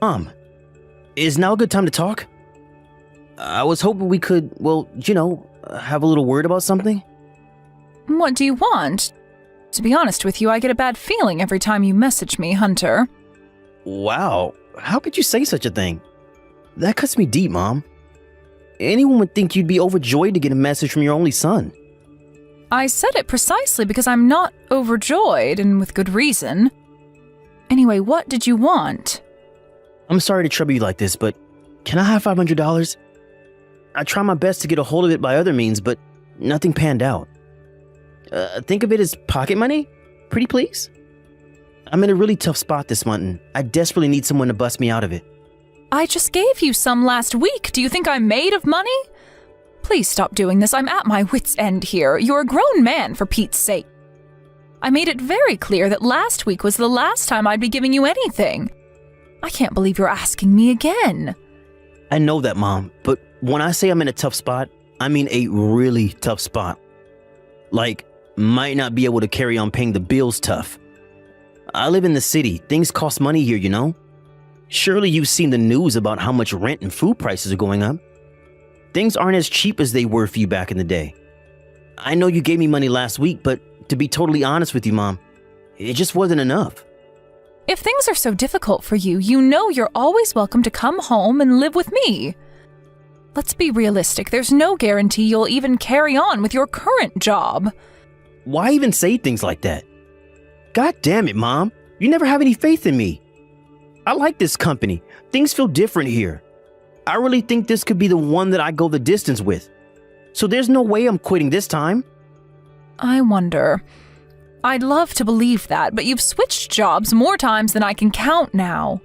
Mom, is now a good time to talk? I was hoping we could, have a little word about something. What do you want? To be honest with you, I get a bad feeling every time you message me, Hunter. Wow, how could you say such a thing? That cuts me deep, Mom. Anyone would think you'd be overjoyed to get a message from your only son. I said it precisely because I'm not overjoyed, and with good reason. Anyway, what did you want? I'm sorry to trouble you like this, but can I have $500? I tried my best to get a hold of it by other means, but nothing panned out. Think of it as pocket money? Pretty please? I'm in a really tough spot this month, and I desperately need someone to bust me out of it. I just gave you some last week. Do you think I'm made of money? Please stop doing this. I'm at my wit's end here. You're a grown man, for Pete's sake. I made it very clear that last week was the last time I'd be giving you anything. I can't believe you're asking me again. I know that, Mom, but when I say I'm in a tough spot, I mean a really tough spot. Like, might not be able to carry on paying the bills tough. I live in the city. Things cost money here, you know? Surely you've seen the news about how much rent and food prices are going up. Things aren't as cheap as they were for you back in the day. I know you gave me money last week, but to be totally honest with you, Mom, it just wasn't enough. If things are so difficult for you, you know you're always welcome to come home and live with me. Let's be realistic. There's no guarantee you'll even carry on with your current job. Why even say things like that? God damn it, Mom. You never have any faith in me. I like this company. Things feel different here. I really think this could be the one that I go the distance with. So there's no way I'm quitting this time. I wonder. I'd love to believe that, but you've switched jobs more times than I can count now.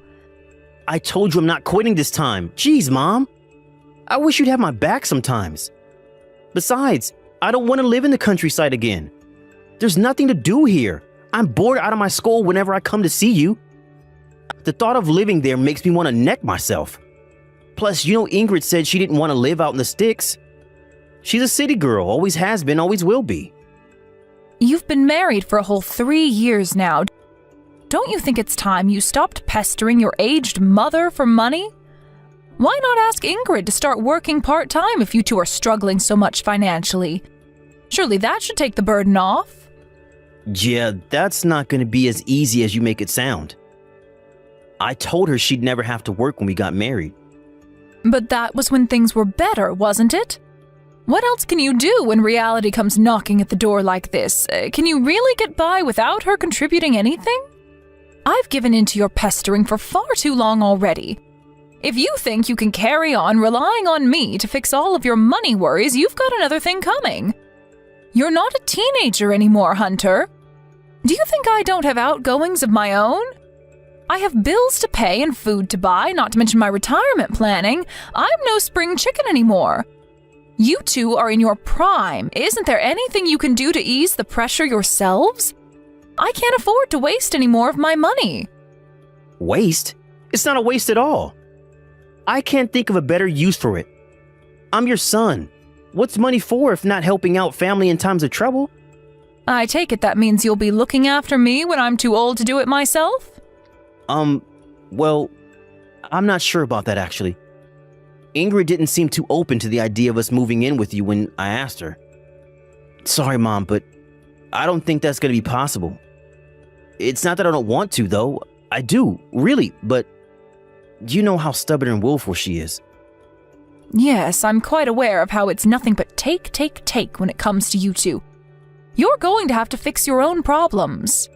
I told you I'm not quitting this time. Jeez, Mom. I wish you'd have my back sometimes. Besides, I don't want to live in the countryside again. There's nothing to do here. I'm bored out of my skull whenever I come to see you. The thought of living there makes me want to neck myself. Plus, Ingrid said she didn't want to live out in the sticks. She's a city girl, always has been, always will be. You've been married for a whole 3 years now. Don't you think it's time you stopped pestering your aged mother for money? Why not ask Ingrid to start working part-time if you two are struggling so much financially? Surely that should take the burden off. Yeah, that's not going to be as easy as you make it sound. I told her she'd never have to work when we got married. But that was when things were better, wasn't it? What else can you do when reality comes knocking at the door like this? Can you really get by without her contributing anything? I've given in to your pestering for far too long already. If you think you can carry on relying on me to fix all of your money worries, you've got another thing coming. You're not a teenager anymore, Hunter. Do you think I don't have outgoings of my own? I have bills to pay and food to buy, not to mention my retirement planning. I'm no spring chicken anymore. You two are in your prime. Isn't there anything you can do to ease the pressure yourselves? I can't afford to waste any more of my money. Waste? It's not a waste at all. I can't think of a better use for it. I'm your son. What's money for if not helping out family in times of trouble? I take it that means you'll be looking after me when I'm too old to do it myself? Well, I'm not sure about that actually. Ingrid didn't seem too open to the idea of us moving in with you when I asked her. Sorry, Mom, but I don't think that's going to be possible. It's not that I don't want to, though. I do, really, but you know how stubborn and willful she is. Yes, I'm quite aware of how it's nothing but take when it comes to you two. You're going to have to fix your own problems.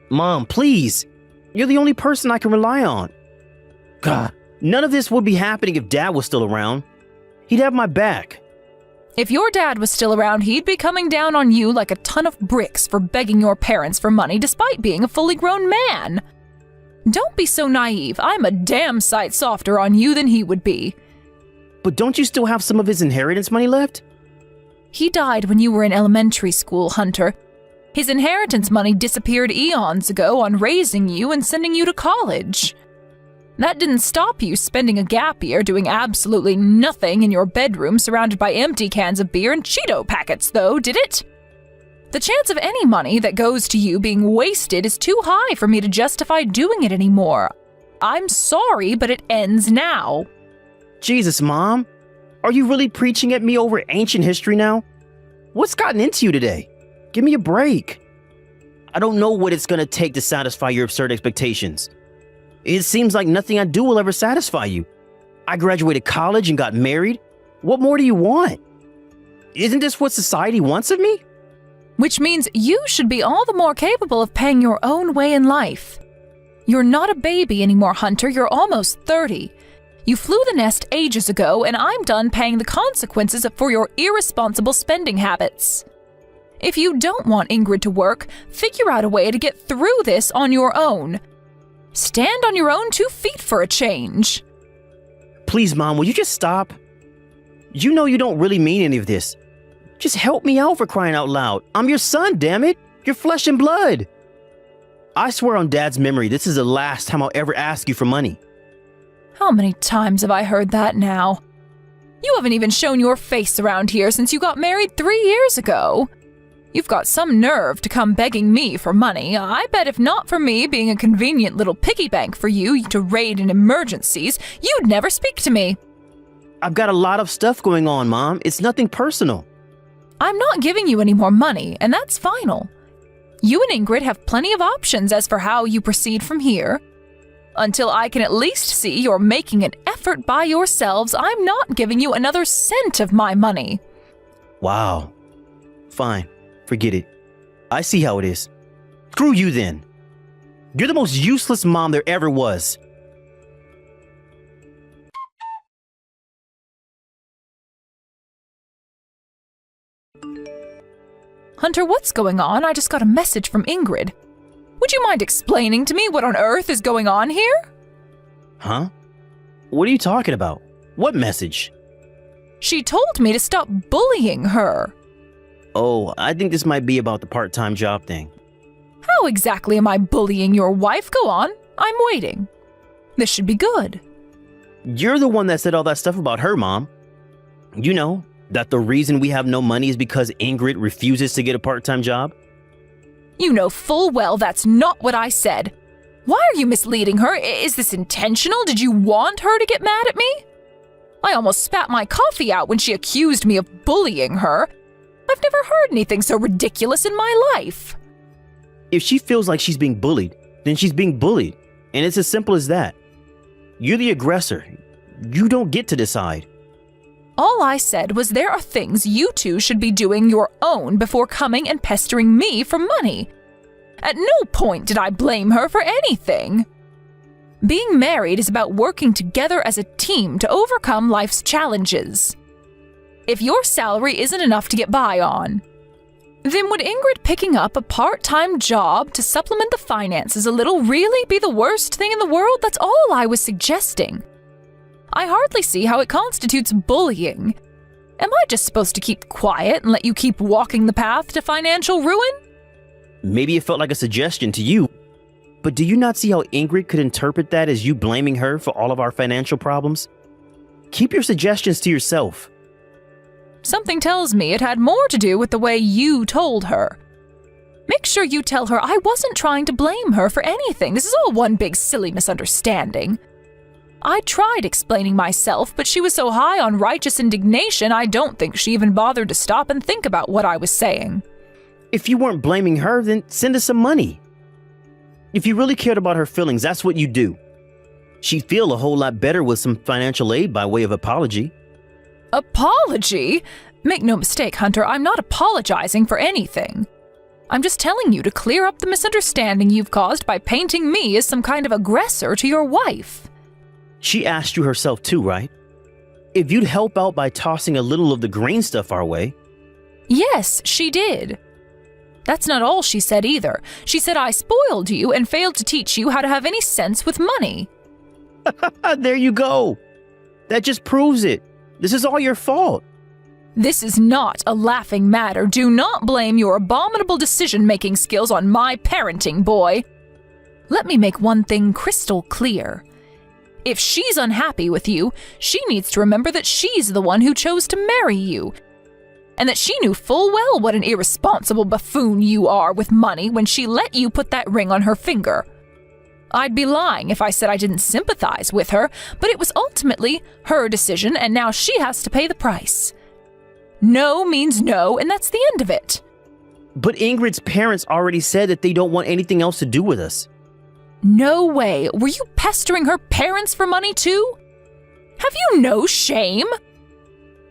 Mom, please. You're the only person I can rely on. God, none of this would be happening if Dad was still around. He'd have my back. If your dad was still around, he'd be coming down on you like a ton of bricks for begging your parents for money despite being a fully grown man. Don't be so naive. I'm a damn sight softer on you than he would be. But don't you still have some of his inheritance money left? He died when you were in elementary school, Hunter. His inheritance money disappeared eons ago on raising you and sending you to college. That didn't stop you spending a gap year doing absolutely nothing in your bedroom surrounded by empty cans of beer and Cheeto packets, though, did it? The chance of any money that goes to you being wasted is too high for me to justify doing it anymore. I'm sorry, but it ends now. Jesus, Mom. Are you really preaching at me over ancient history now? What's gotten into you today? Give me a break. I don't know what it's gonna take to satisfy your absurd expectations. It seems like nothing I do will ever satisfy you. I graduated college and got married. What more do you want? Isn't this what society wants of me? Which means you should be all the more capable of paying your own way in life. You're not a baby anymore, Hunter. You're almost 30. You flew the nest ages ago, and I'm done paying the consequences for your irresponsible spending habits. If you don't want Ingrid to work, figure out a way to get through this on your own. Stand on your own 2 feet for a change. Please, Mom, will you just stop? You know you don't really mean any of this. Just help me out, for crying out loud. I'm your son, damn it. You're flesh and blood. I swear on Dad's memory, this is the last time I'll ever ask you for money. How many times have I heard that now? You haven't even shown your face around here since you got married 3 years ago. You've got some nerve to come begging me for money. I bet if not for me being a convenient little piggy bank for you to raid in emergencies, you'd never speak to me. I've got a lot of stuff going on, Mom. It's nothing personal. I'm not giving you any more money, and that's final. You and Ingrid have plenty of options as for how you proceed from here. Until I can at least see you're making an effort by yourselves, I'm not giving you another cent of my money. Wow. Fine. Forget it. I see how it is. Screw you then. You're the most useless mom there ever was. Hunter, what's going on? I just got a message from Ingrid. Would you mind explaining to me what on earth is going on here? Huh? What are you talking about? What message? She told me to stop bullying her. Oh, I think this might be about the part-time job thing. How exactly am I bullying your wife? Go on. I'm waiting. This should be good. You're the one that said all that stuff about her, Mom. You know, that the reason we have no money is because Ingrid refuses to get a part-time job? You know full well that's not what I said. Why are you misleading her? Is this intentional? Did you want her to get mad at me? I almost spat my coffee out when she accused me of bullying her. I've never heard anything so ridiculous in my life. If she feels like she's being bullied, then she's being bullied. And it's as simple as that. You're the aggressor. You don't get to decide. All I said was there are things you two should be doing your own before coming and pestering me for money. At no point did I blame her for anything. Being married is about working together as a team to overcome life's challenges. If your salary isn't enough to get by on, then would Ingrid picking up a part-time job to supplement the finances a little really be the worst thing in the world? That's all I was suggesting. I hardly see how it constitutes bullying. Am I just supposed to keep quiet and let you keep walking the path to financial ruin? Maybe it felt like a suggestion to you, but do you not see how Ingrid could interpret that as you blaming her for all of our financial problems? Keep your suggestions to yourself. Something tells me it had more to do with the way you told her. Make sure you tell her I wasn't trying to blame her for anything. This is all one big silly misunderstanding. I tried explaining myself, but she was so high on righteous indignation I don't think she even bothered to stop and think about what I was saying. If you weren't blaming her, then send us some money. If you really cared about her feelings, that's what you do. She'd feel a whole lot better with some financial aid by way of apology. Apology? Make no mistake, Hunter, I'm not apologizing for anything. I'm just telling you to clear up the misunderstanding you've caused by painting me as some kind of aggressor to your wife. She asked you herself too, right? If you'd help out by tossing a little of the green stuff our way. Yes, she did. That's not all she said either. She said I spoiled you and failed to teach you how to have any sense with money. There you go. That just proves it. This is all your fault. This is not a laughing matter. Do not blame your abominable decision-making skills on my parenting, boy. Let me make one thing crystal clear. If she's unhappy with you, she needs to remember that she's the one who chose to marry you, and that she knew full well what an irresponsible buffoon you are with money when she let you put that ring on her finger. I'd be lying if I said I didn't sympathize with her, but it was ultimately her decision, and now she has to pay the price. No means no, and that's the end of it. But Ingrid's parents already said that they don't want anything else to do with us. No way. Were you pestering her parents for money too? Have you no shame?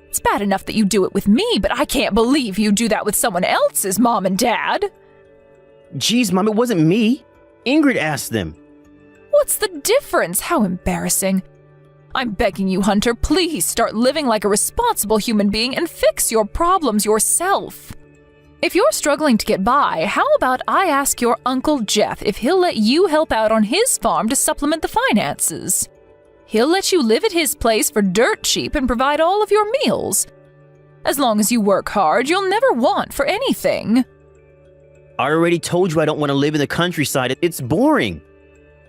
It's bad enough that you do it with me, but I can't believe you do that with someone else's mom and dad. Geez, Mom, it wasn't me. Ingrid asked them. What's the difference? How embarrassing. I'm begging you, Hunter, please start living like a responsible human being and fix your problems yourself. If you're struggling to get by, how about I ask your Uncle Jeff if he'll let you help out on his farm to supplement the finances? He'll let you live at his place for dirt cheap and provide all of your meals. As long as you work hard, you'll never want for anything. I already told you I don't want to live in the countryside. It's boring.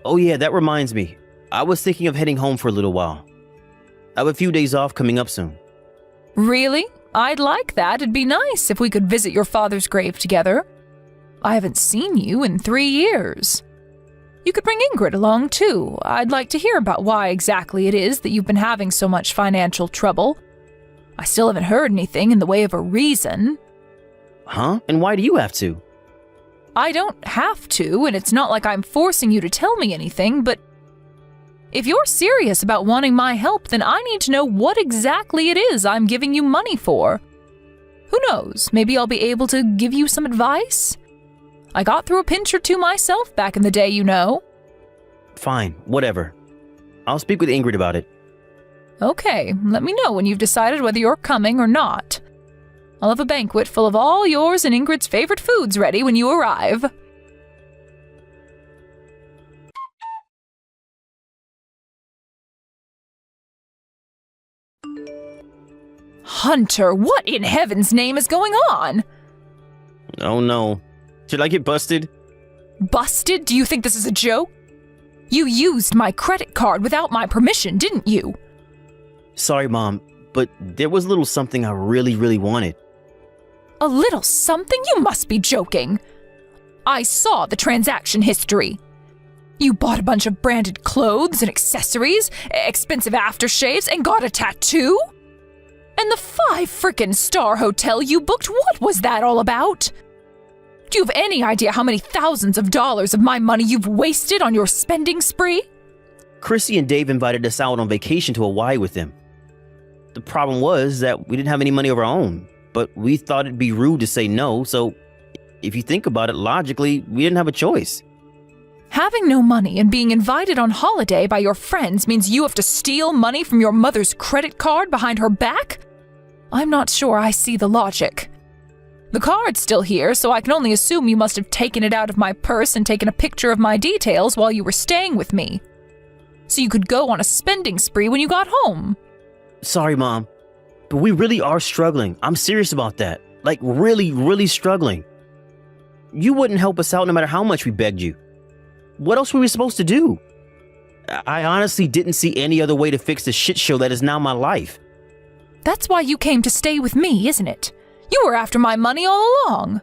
Oh yeah, that reminds me. I was thinking of heading home for a little while. I have a few days off coming up soon. Really? I'd like that. It'd be nice if we could visit your father's grave together. I haven't seen you in 3 years. You could bring Ingrid along, too. I'd like to hear about why exactly it is that you've been having so much financial trouble. I still haven't heard anything in the way of a reason. Huh? And why do you have to? I don't have to, and it's not like I'm forcing you to tell me anything, but if you're serious about wanting my help, then I need to know what exactly it is I'm giving you money for. Who knows? Maybe I'll be able to give you some advice? I got through a pinch or two myself back in the day, you know. Fine, whatever. I'll speak with Ingrid about it. Okay, let me know when you've decided whether you're coming or not. I'll have a banquet full of all yours and Ingrid's favorite foods ready when you arrive. Hunter, what in heaven's name is going on? Oh no. Should I get busted? Busted? Do you think this is a joke? You used my credit card without my permission, didn't you? Sorry, Mom, but there was a little something I really wanted. A little something? You must be joking. I saw the transaction history. You bought a bunch of branded clothes and accessories, expensive aftershaves, and got a tattoo? And the 5-frickin' star hotel you booked, what was that all about? Do you have any idea how many thousands of dollars of my money you've wasted on your spending spree? Chrissy and Dave invited us out on vacation to Hawaii with them. The problem was that we didn't have any money of our own, but we thought it'd be rude to say no, so if you think about it logically, we didn't have a choice. Having no money and being invited on holiday by your friends means you have to steal money from your mother's credit card behind her back? I'm not sure I see the logic. The card's still here, so I can only assume you must have taken it out of my purse and taken a picture of my details while you were staying with me. So you could go on a spending spree when you got home. Sorry, Mom, but we really are struggling. I'm serious about that. Like, really struggling. You wouldn't help us out no matter how much we begged you. What else were we supposed to do? I honestly didn't see any other way to fix the shit show that is now my life. That's why you came to stay with me, isn't it? You were after my money all along.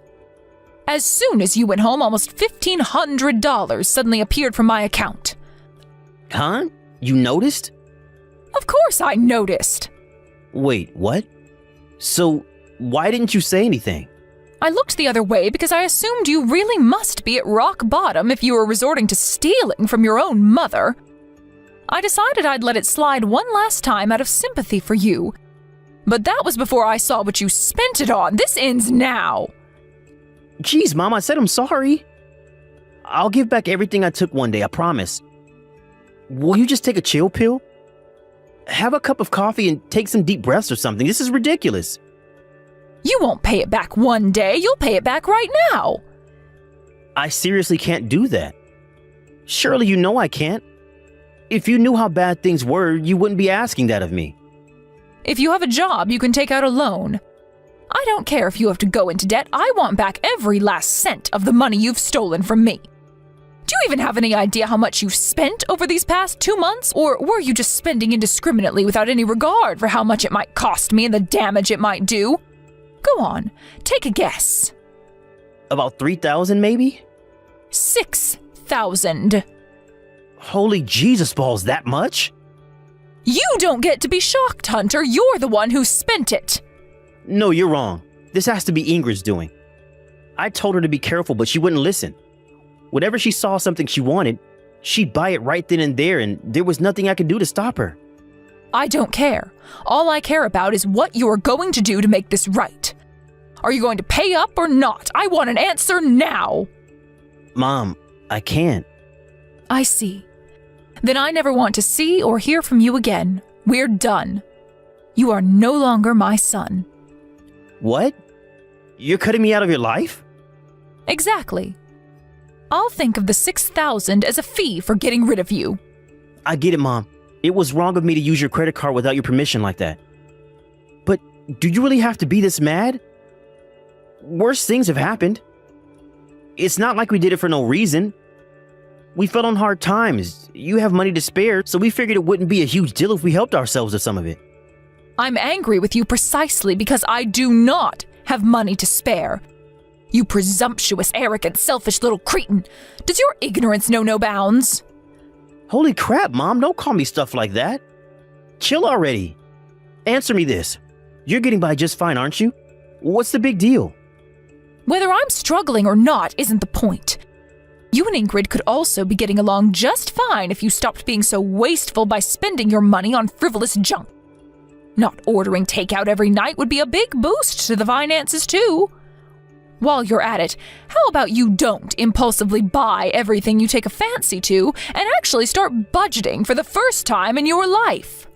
As soon as you went home, almost $1,500 suddenly appeared from my account. Huh? You noticed? Of course I noticed. Wait, what? So, why didn't you say anything? I looked the other way because I assumed you really must be at rock bottom if you were resorting to stealing from your own mother. I decided I'd let it slide one last time out of sympathy for you. But that was before I saw what you spent it on. This ends now. Jeez, Mom, I said I'm sorry. I'll give back everything I took one day, I promise. Will you just take a chill pill? Have a cup of coffee and take some deep breaths or something. This is ridiculous. You won't pay it back one day. You'll pay it back right now. I seriously can't do that. Surely you know I can't. If you knew how bad things were, you wouldn't be asking that of me. If you have a job, you can take out a loan. I don't care if you have to go into debt. I want back every last cent of the money you've stolen from me. Do you even have any idea how much you've spent over these past 2 months? Or were you just spending indiscriminately without any regard for how much it might cost me and the damage it might do? Go on, take a guess. About 3,000 maybe? 6,000. Holy Jesus balls, that much? You don't get to be shocked, Hunter. You're the one who spent it. No, you're wrong. This has to be Ingrid's doing. I told her to be careful, but she wouldn't listen. Whenever she saw something she wanted, she'd buy it right then and there, and there was nothing I could do to stop her. I don't care. All I care about is what you are going to do to make this right. Are you going to pay up or not? I want an answer now. Mom, I can't. I see. Then I never want to see or hear from you again. We're done. You are no longer my son. What? You're cutting me out of your life? Exactly. I'll think of the $6,000 as a fee for getting rid of you. I get it, Mom. It was wrong of me to use your credit card without your permission like that. But do you really have to be this mad? Worse things have happened. It's not like we did it for no reason. We fell on hard times. You have money to spare, so we figured it wouldn't be a huge deal if we helped ourselves with some of it. I'm angry with you precisely because I do not have money to spare. You presumptuous, arrogant, selfish little cretin. Does your ignorance know no bounds? Holy crap, Mom, don't call me stuff like that. Chill already. Answer me this. You're getting by just fine, aren't you? What's the big deal? Whether I'm struggling or not isn't the point. You and Ingrid could also be getting along just fine if you stopped being so wasteful by spending your money on frivolous junk. Not ordering takeout every night would be a big boost to the finances, too. While you're at it, how about you don't impulsively buy everything you take a fancy to and actually start budgeting for the first time in your life?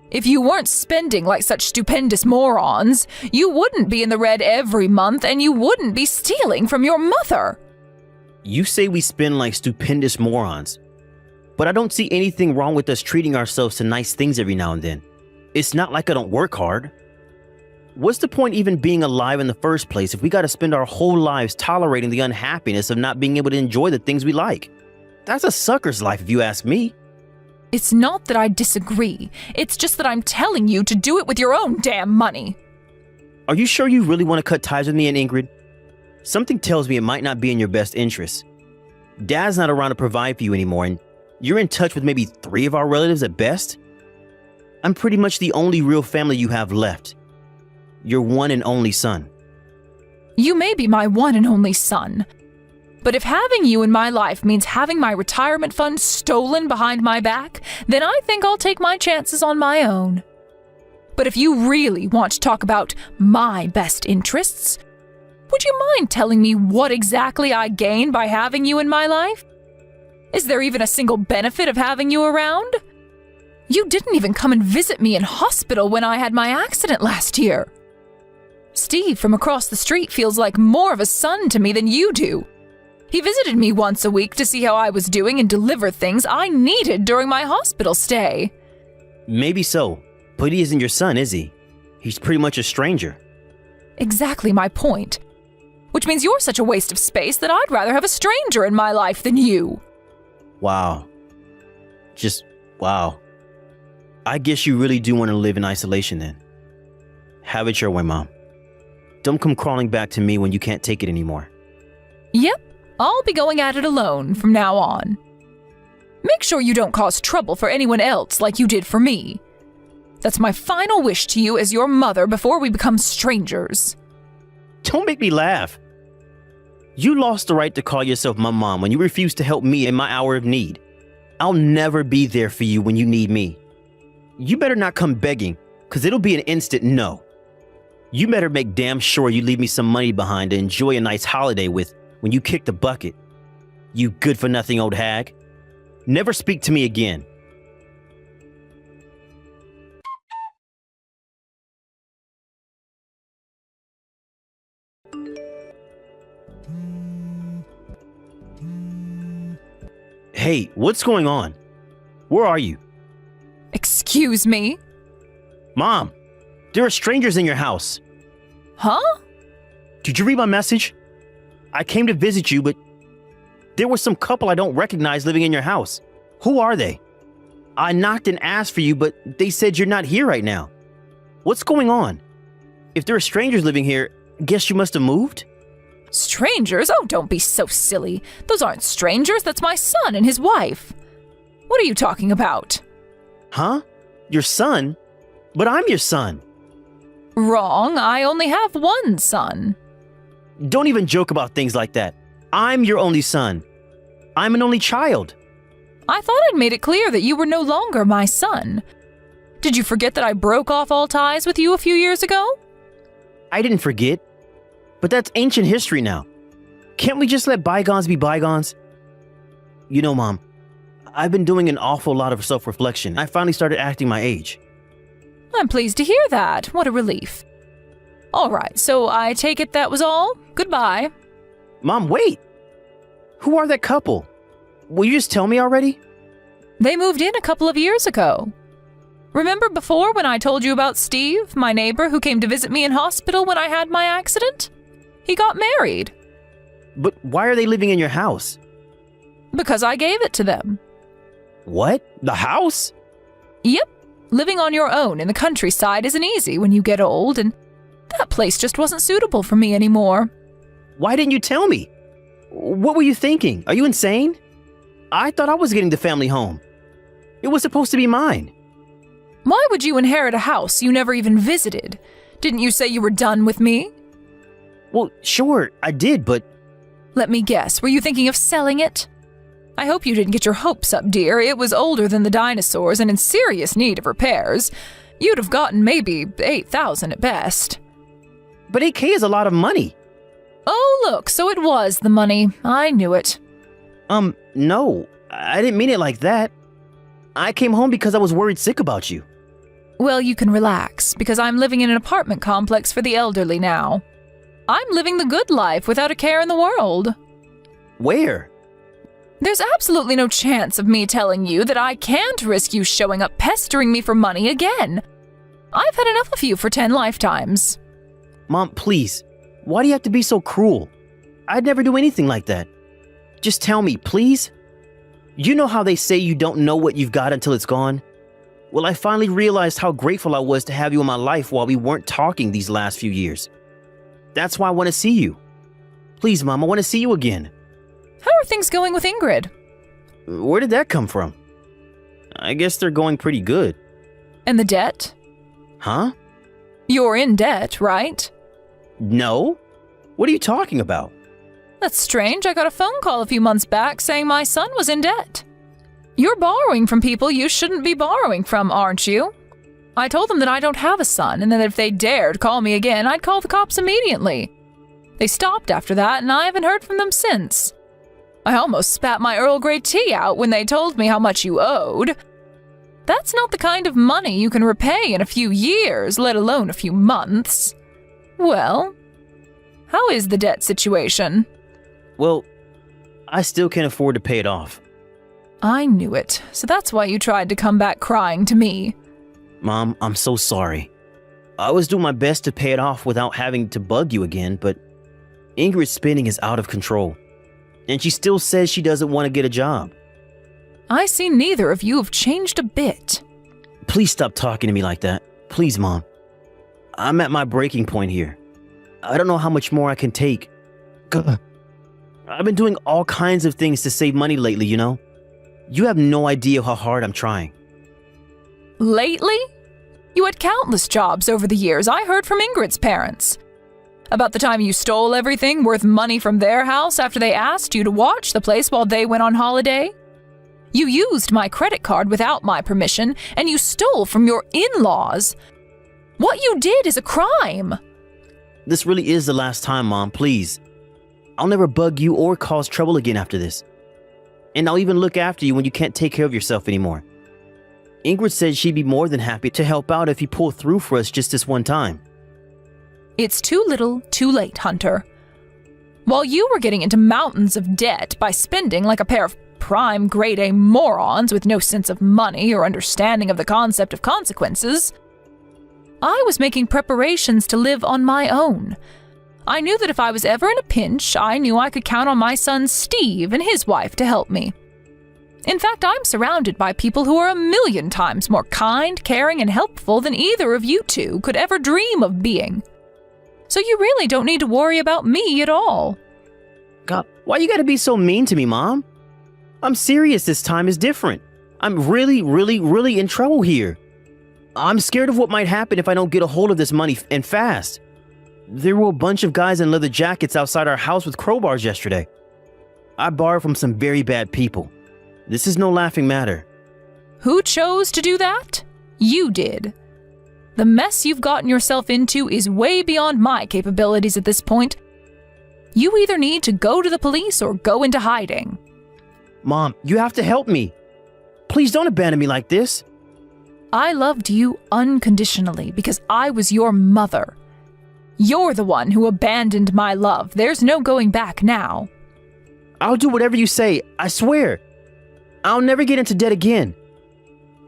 If you weren't spending like such stupendous morons, you wouldn't be in the red every month and you wouldn't be stealing from your mother. You say we spend like stupendous morons, but I don't see anything wrong with us treating ourselves to nice things every now and then. It's not like I don't work hard. What's the point even being alive in the first place if we gotta spend our whole lives tolerating the unhappiness of not being able to enjoy the things we like? That's a sucker's life if you ask me. It's not that I disagree. It's just that I'm telling you to do it with your own damn money. Are you sure you really want to cut ties with me and Ingrid? Something tells me it might not be in your best interest. Dad's not around to provide for you anymore, and you're in touch with maybe 3 of our relatives at best. I'm pretty much the only real family you have left. Your one and only son. You may be my one and only son. But if having you in my life means having my retirement fund stolen behind my back, then I think I'll take my chances on my own. But if you really want to talk about my best interests, would you mind telling me what exactly I gain by having you in my life? Is there even a single benefit of having you around? You didn't even come and visit me in hospital when I had my accident last year. Steve from across the street feels like more of a son to me than you do. He visited me once a week to see how I was doing and deliver things I needed during my hospital stay. Maybe so, but he isn't your son, is he? He's pretty much a stranger. Exactly my point. Which means you're such a waste of space that I'd rather have a stranger in my life than you. Wow. Just wow. I guess you really do want to live in isolation then. Have it your way, Mom. Don't come crawling back to me when you can't take it anymore. Yep, I'll be going at it alone from now on. Make sure you don't cause trouble for anyone else like you did for me. That's my final wish to you as your mother before we become strangers. Don't make me laugh. You lost the right to call yourself my mom when you refused to help me in my hour of need. I'll never be there for you when you need me. You better not come begging, because it'll be an instant no. You better make damn sure you leave me some money behind to enjoy a nice holiday with when you kick the bucket. You good-for-nothing old hag. Never speak to me again. Hey, what's going on? Where are you? Excuse me? Mom, there are strangers in your house. Huh? Did you read my message? I came to visit you, but there was some couple I don't recognize living in your house. Who are they? I knocked and asked for you, but they said you're not here right now. What's going on? If there are strangers living here, guess you must have moved? Strangers? Oh, don't be so silly. Those aren't strangers, that's my son and his wife. What are you talking about? Huh? Your son? But I'm your son. Wrong. I only have one son. Don't even joke about things like that. I'm your only son. I'm an only child. I thought I'd made it clear that you were no longer my son. Did you forget that I broke off all ties with you a few years ago? I didn't forget. But that's ancient history now. Can't we just let bygones be bygones? You know, Mom, I've been doing an awful lot of self-reflection. I finally started acting my age. I'm pleased to hear that. What a relief. All right, so I take it that was all? Goodbye. Mom, wait! Who are that couple? Will you just tell me already? They moved in a couple of years ago. Remember before when I told you about Steve, my neighbor who came to visit me in hospital when I had my accident? He got married. But why are they living in your house? Because I gave it to them. What? The house? Yep. Living on your own in the countryside isn't easy when you get old, and that place just wasn't suitable for me anymore. Why didn't you tell me? What were you thinking? Are you insane? I thought I was getting the family home. It was supposed to be mine. Why would you inherit a house you never even visited? Didn't you say you were done with me? Well, sure, I did, but... Let me guess, were you thinking of selling it? I hope you didn't get your hopes up, dear. It was older than the dinosaurs and in serious need of repairs. You'd have gotten maybe $8,000 at best. But $8,000 is a lot of money. Oh, look, so it was the money. I knew it. No, I didn't mean it like that. I came home because I was worried sick about you. Well, you can relax, because I'm living in an apartment complex for the elderly now. I'm living the good life without a care in the world. Where? There's absolutely no chance of me telling you that I can't risk you showing up pestering me for money again. I've had enough of you for 10 lifetimes. Mom, please. Why do you have to be so cruel? I'd never do anything like that. Just tell me, please. You know how they say you don't know what you've got until it's gone? Well, I finally realized how grateful I was to have you in my life while we weren't talking these last few years. That's why I want to see you. Please, Mom, I want to see you again. How are things going with Ingrid? Where did that come from? I guess they're going pretty good. And the debt? Huh? You're in debt, right? No. What are you talking about? That's strange. I got a phone call a few months back saying my son was in debt. You're borrowing from people you shouldn't be borrowing from, aren't you? I told them that I don't have a son, and that if they dared call me again, I'd call the cops immediately. They stopped after that, and I haven't heard from them since. I almost spat my Earl Grey tea out when they told me how much you owed. That's not the kind of money you can repay in a few years, let alone a few months. Well, how is the debt situation? Well, I still can't afford to pay it off. I knew it, so that's why you tried to come back crying to me. Mom, I'm so sorry. I was doing my best to pay it off without having to bug you again, but Ingrid's spending is out of control. And she still says she doesn't want to get a job. I see neither of you have changed a bit. Please stop talking to me like that. Please, Mom. I'm at my breaking point here. I don't know how much more I can take. I've been doing all kinds of things to save money lately, you know? You have no idea how hard I'm trying. Lately? You had countless jobs over the years. I heard from Ingrid's parents. About the time you stole everything worth money from their house after they asked you to watch the place while they went on holiday. You used my credit card without my permission, and you stole from your in-laws. What you did is a crime. This really is the last time, Mom, please. I'll never bug you or cause trouble again after this. And I'll even look after you when you can't take care of yourself anymore. Ingrid said she'd be more than happy to help out if you pull through for us just this one time. It's too little, too late, Hunter. While you were getting into mountains of debt by spending like a pair of prime grade A morons with no sense of money or understanding of the concept of consequences, I was making preparations to live on my own. I knew that if I was ever in a pinch, I knew I could count on my son Steve and his wife to help me. In fact, I'm surrounded by people who are 1,000,000 times more kind, caring, and helpful than either of you two could ever dream of being. So you really don't need to worry about me at all. God, why you gotta be so mean to me, Mom? I'm serious this time is different. I'm really in trouble here. I'm scared of what might happen if I don't get a hold of this money and fast. There were a bunch of guys in leather jackets outside our house with crowbars yesterday. I borrowed from some very bad people. This is no laughing matter. Who chose to do that? You did. The mess you've gotten yourself into is way beyond my capabilities at this point. You either need to go to the police or go into hiding. Mom, you have to help me. Please don't abandon me like this. I loved you unconditionally because I was your mother. You're the one who abandoned my love. There's no going back now. I'll do whatever you say, I swear. I'll never get into debt again.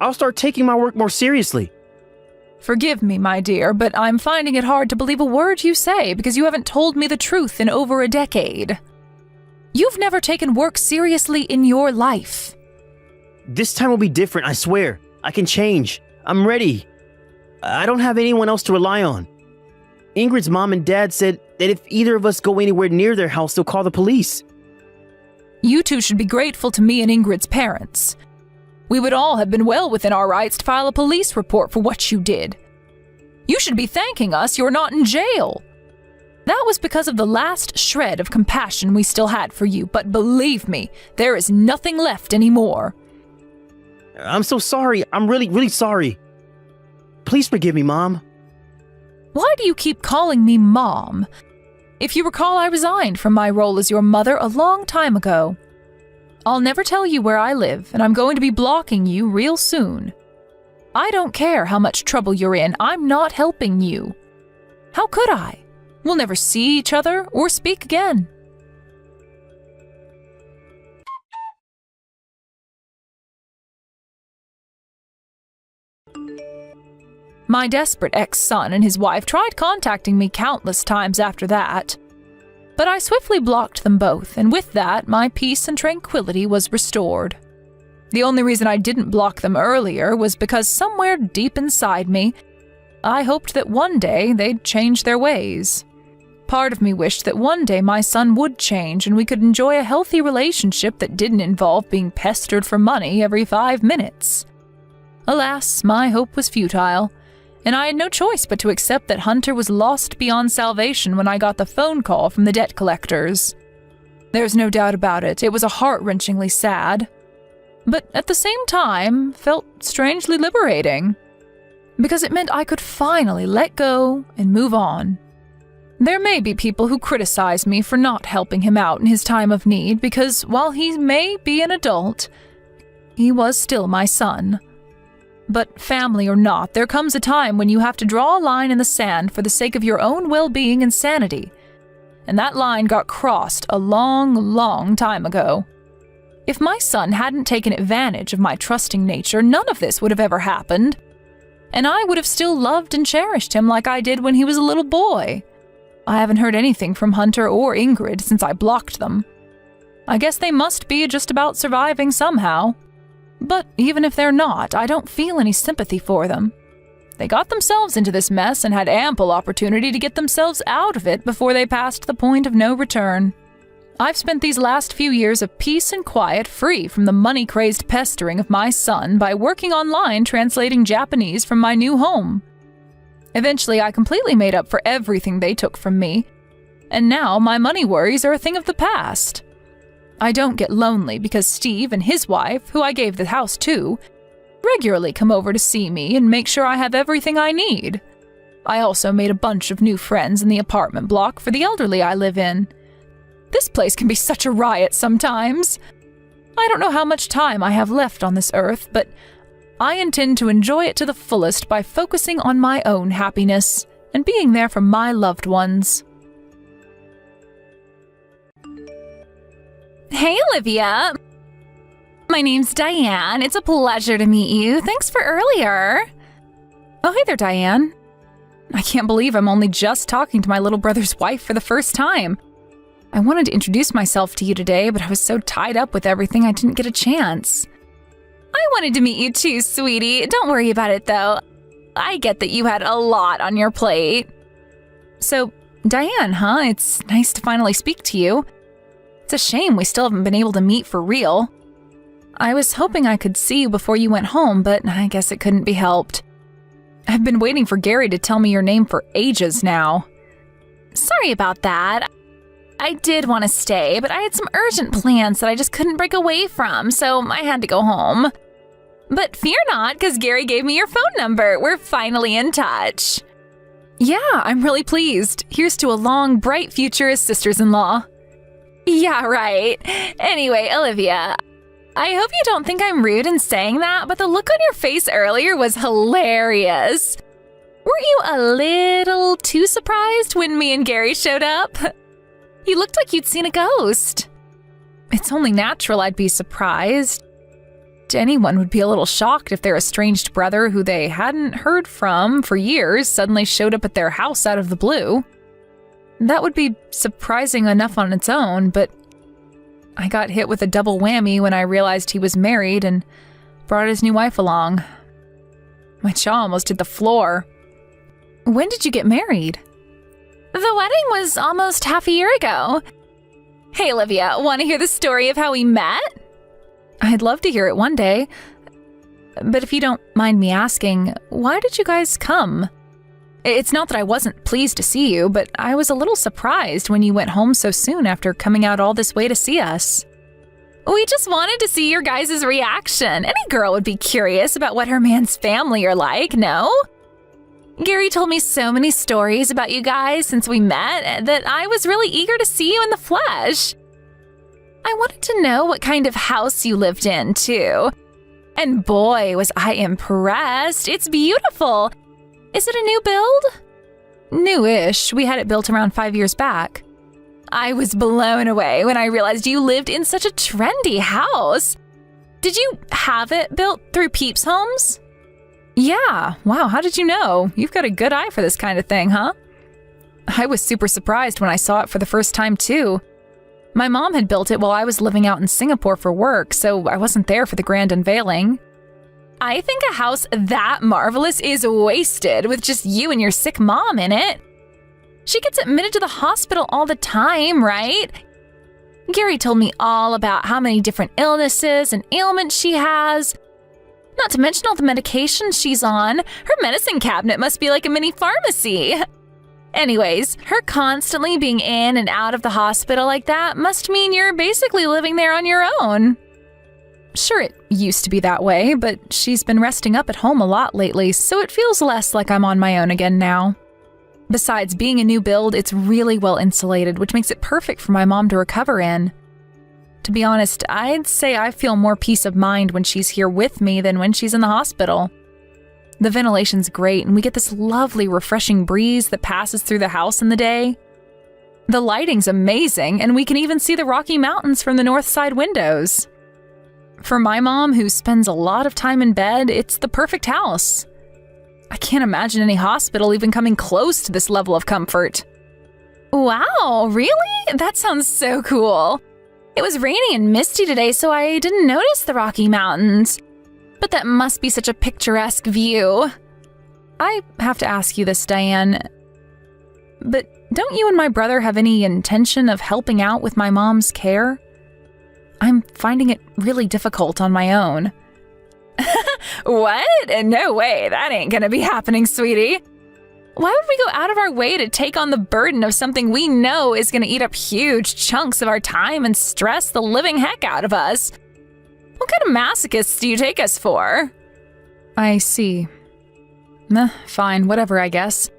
I'll start taking my work more seriously. Forgive me, my dear, but I'm finding it hard to believe a word you say because you haven't told me the truth in over a decade. You've never taken work seriously in your life. This time will be different, I swear. I can change. I'm ready. I don't have anyone else to rely on. Ingrid's mom and dad said that if either of us go anywhere near their house, they'll call the police. You two should be grateful to me and Ingrid's parents. We would all have been well within our rights to file a police report for what you did. You should be thanking us you're not in jail. That was because of the last shred of compassion we still had for you, but believe me, there is nothing left anymore. I'm so sorry. I'm really sorry. Please forgive me, Mom. Why do you keep calling me Mom? If you recall, I resigned from my role as your mother a long time ago. I'll never tell you where I live, and I'm going to be blocking you real soon. I don't care how much trouble you're in, I'm not helping you. How could I? We'll never see each other or speak again. My desperate ex-son and his wife tried contacting me countless times after that. But I swiftly blocked them both, and with that, my peace and tranquility was restored. The only reason I didn't block them earlier was because somewhere deep inside me, I hoped that one day they'd change their ways. Part of me wished that one day my son would change and we could enjoy a healthy relationship that didn't involve being pestered for money every 5 minutes. Alas, my hope was futile, and I had no choice but to accept that Hunter was lost beyond salvation when I got the phone call from the debt collectors. There's no doubt about it, it was a heart-wrenchingly sad, but at the same time felt strangely liberating, because it meant I could finally let go and move on. There may be people who criticize me for not helping him out in his time of need because while he may be an adult, he was still my son. But family or not, there comes a time when you have to draw a line in the sand for the sake of your own well-being and sanity. And that line got crossed a long time ago. If my son hadn't taken advantage of my trusting nature, none of this would have ever happened. And I would have still loved and cherished him like I did when he was a little boy. I haven't heard anything from Hunter or Ingrid since I blocked them. I guess they must be just about surviving somehow. But even if they're not, I don't feel any sympathy for them. They got themselves into this mess and had ample opportunity to get themselves out of it before they passed the point of no return. I've spent these last few years of peace and quiet free from the money-crazed pestering of my son by working online translating Japanese from my new home. Eventually, I completely made up for everything they took from me, and now my money worries are a thing of the past. I don't get lonely because Steve and his wife, who I gave the house to, regularly come over to see me and make sure I have everything I need. I also made a bunch of new friends in the apartment block for the elderly I live in. This place can be such a riot sometimes. I don't know how much time I have left on this earth, but I intend to enjoy it to the fullest by focusing on my own happiness and being there for my loved ones. Hey, Olivia. My name's Diane. It's a pleasure to meet you. Thanks for earlier. Oh, hey there, Diane. I can't believe I'm only just talking to my little brother's wife for the first time. I wanted to introduce myself to you today, but I was so tied up with everything I didn't get a chance. I wanted to meet you too, sweetie. Don't worry about it, though. I get that you had a lot on your plate. So, Diane, huh? It's nice to finally speak to you. It's a shame we still haven't been able to meet for real. I was hoping I could see you before you went home, but I guess it couldn't be helped. I've been waiting for Gary to tell me your name for ages now. Sorry about that. I did want to stay, but I had some urgent plans that I just couldn't break away from, so I had to go home. But fear not, because Gary gave me your phone number. We're finally in touch. Yeah, I'm really pleased. Here's to a long, bright future as sisters-in-law. Yeah, right. Anyway, Olivia, I hope you don't think I'm rude in saying that, but the look on your face earlier was hilarious. Weren't you a little too surprised when me and Gary showed up? You looked like you'd seen a ghost. It's only natural I'd be surprised. Anyone would be a little shocked if their estranged brother, who they hadn't heard from for years, suddenly showed up at their house out of the blue. That would be surprising enough on its own, but I got hit with a double whammy when I realized he was married and brought his new wife along. My jaw almost hit the floor. When did you get married? The wedding was almost half a year ago. Hey, Olivia, want to hear the story of how we met? I'd love to hear it one day. But if you don't mind me asking, why did you guys come? It's not that I wasn't pleased to see you, but I was a little surprised when you went home so soon after coming out all this way to see us. We just wanted to see your guys' reaction. Any girl would be curious about what her man's family are like, no? Gary told me so many stories about you guys since we met that I was really eager to see you in the flesh. I wanted to know what kind of house you lived in, too. And boy, was I impressed. It's beautiful. Is it a new build? New-ish. We had it built around 5 years back. I was blown away when I realized you lived in such a trendy house. Did you have it built through Peep's Homes? Yeah. Wow, how did you know? You've got a good eye for this kind of thing, huh? I was super surprised when I saw it for the first time, too. My mom had built it while I was living out in Singapore for work, so I wasn't there for the grand unveiling. I think a house that marvelous is wasted with just you and your sick mom in it. She gets admitted to the hospital all the time, right? Gary told me all about how many different illnesses and ailments she has. Not to mention all the medications she's on. Her medicine cabinet must be like a mini pharmacy. Anyways, her constantly being in and out of the hospital like that must mean you're basically living there on your own. Sure, it used to be that way, but she's been resting up at home a lot lately, so it feels less like I'm on my own again now. Besides, being a new build, it's really well insulated, which makes it perfect for my mom to recover in. To be honest, I'd say I feel more peace of mind when she's here with me than when she's in the hospital. The ventilation's great, and we get this lovely, refreshing breeze that passes through the house in the day. The lighting's amazing, and we can even see the Rocky Mountains from the north side windows. For my mom, who spends a lot of time in bed, it's the perfect house. I can't imagine any hospital even coming close to this level of comfort. Wow, really? That sounds so cool. It was rainy and misty today, so I didn't notice the Rocky Mountains. But that must be such a picturesque view. I have to ask you this, Diane. But don't you and my brother have any intention of helping out with my mom's care? I'm finding it really difficult on my own. What? No way, that ain't gonna be happening, sweetie. Why would we go out of our way to take on the burden of something we know is gonna eat up huge chunks of our time and stress the living heck out of us? What kind of masochists do you take us for? I see. Fine, whatever, I guess.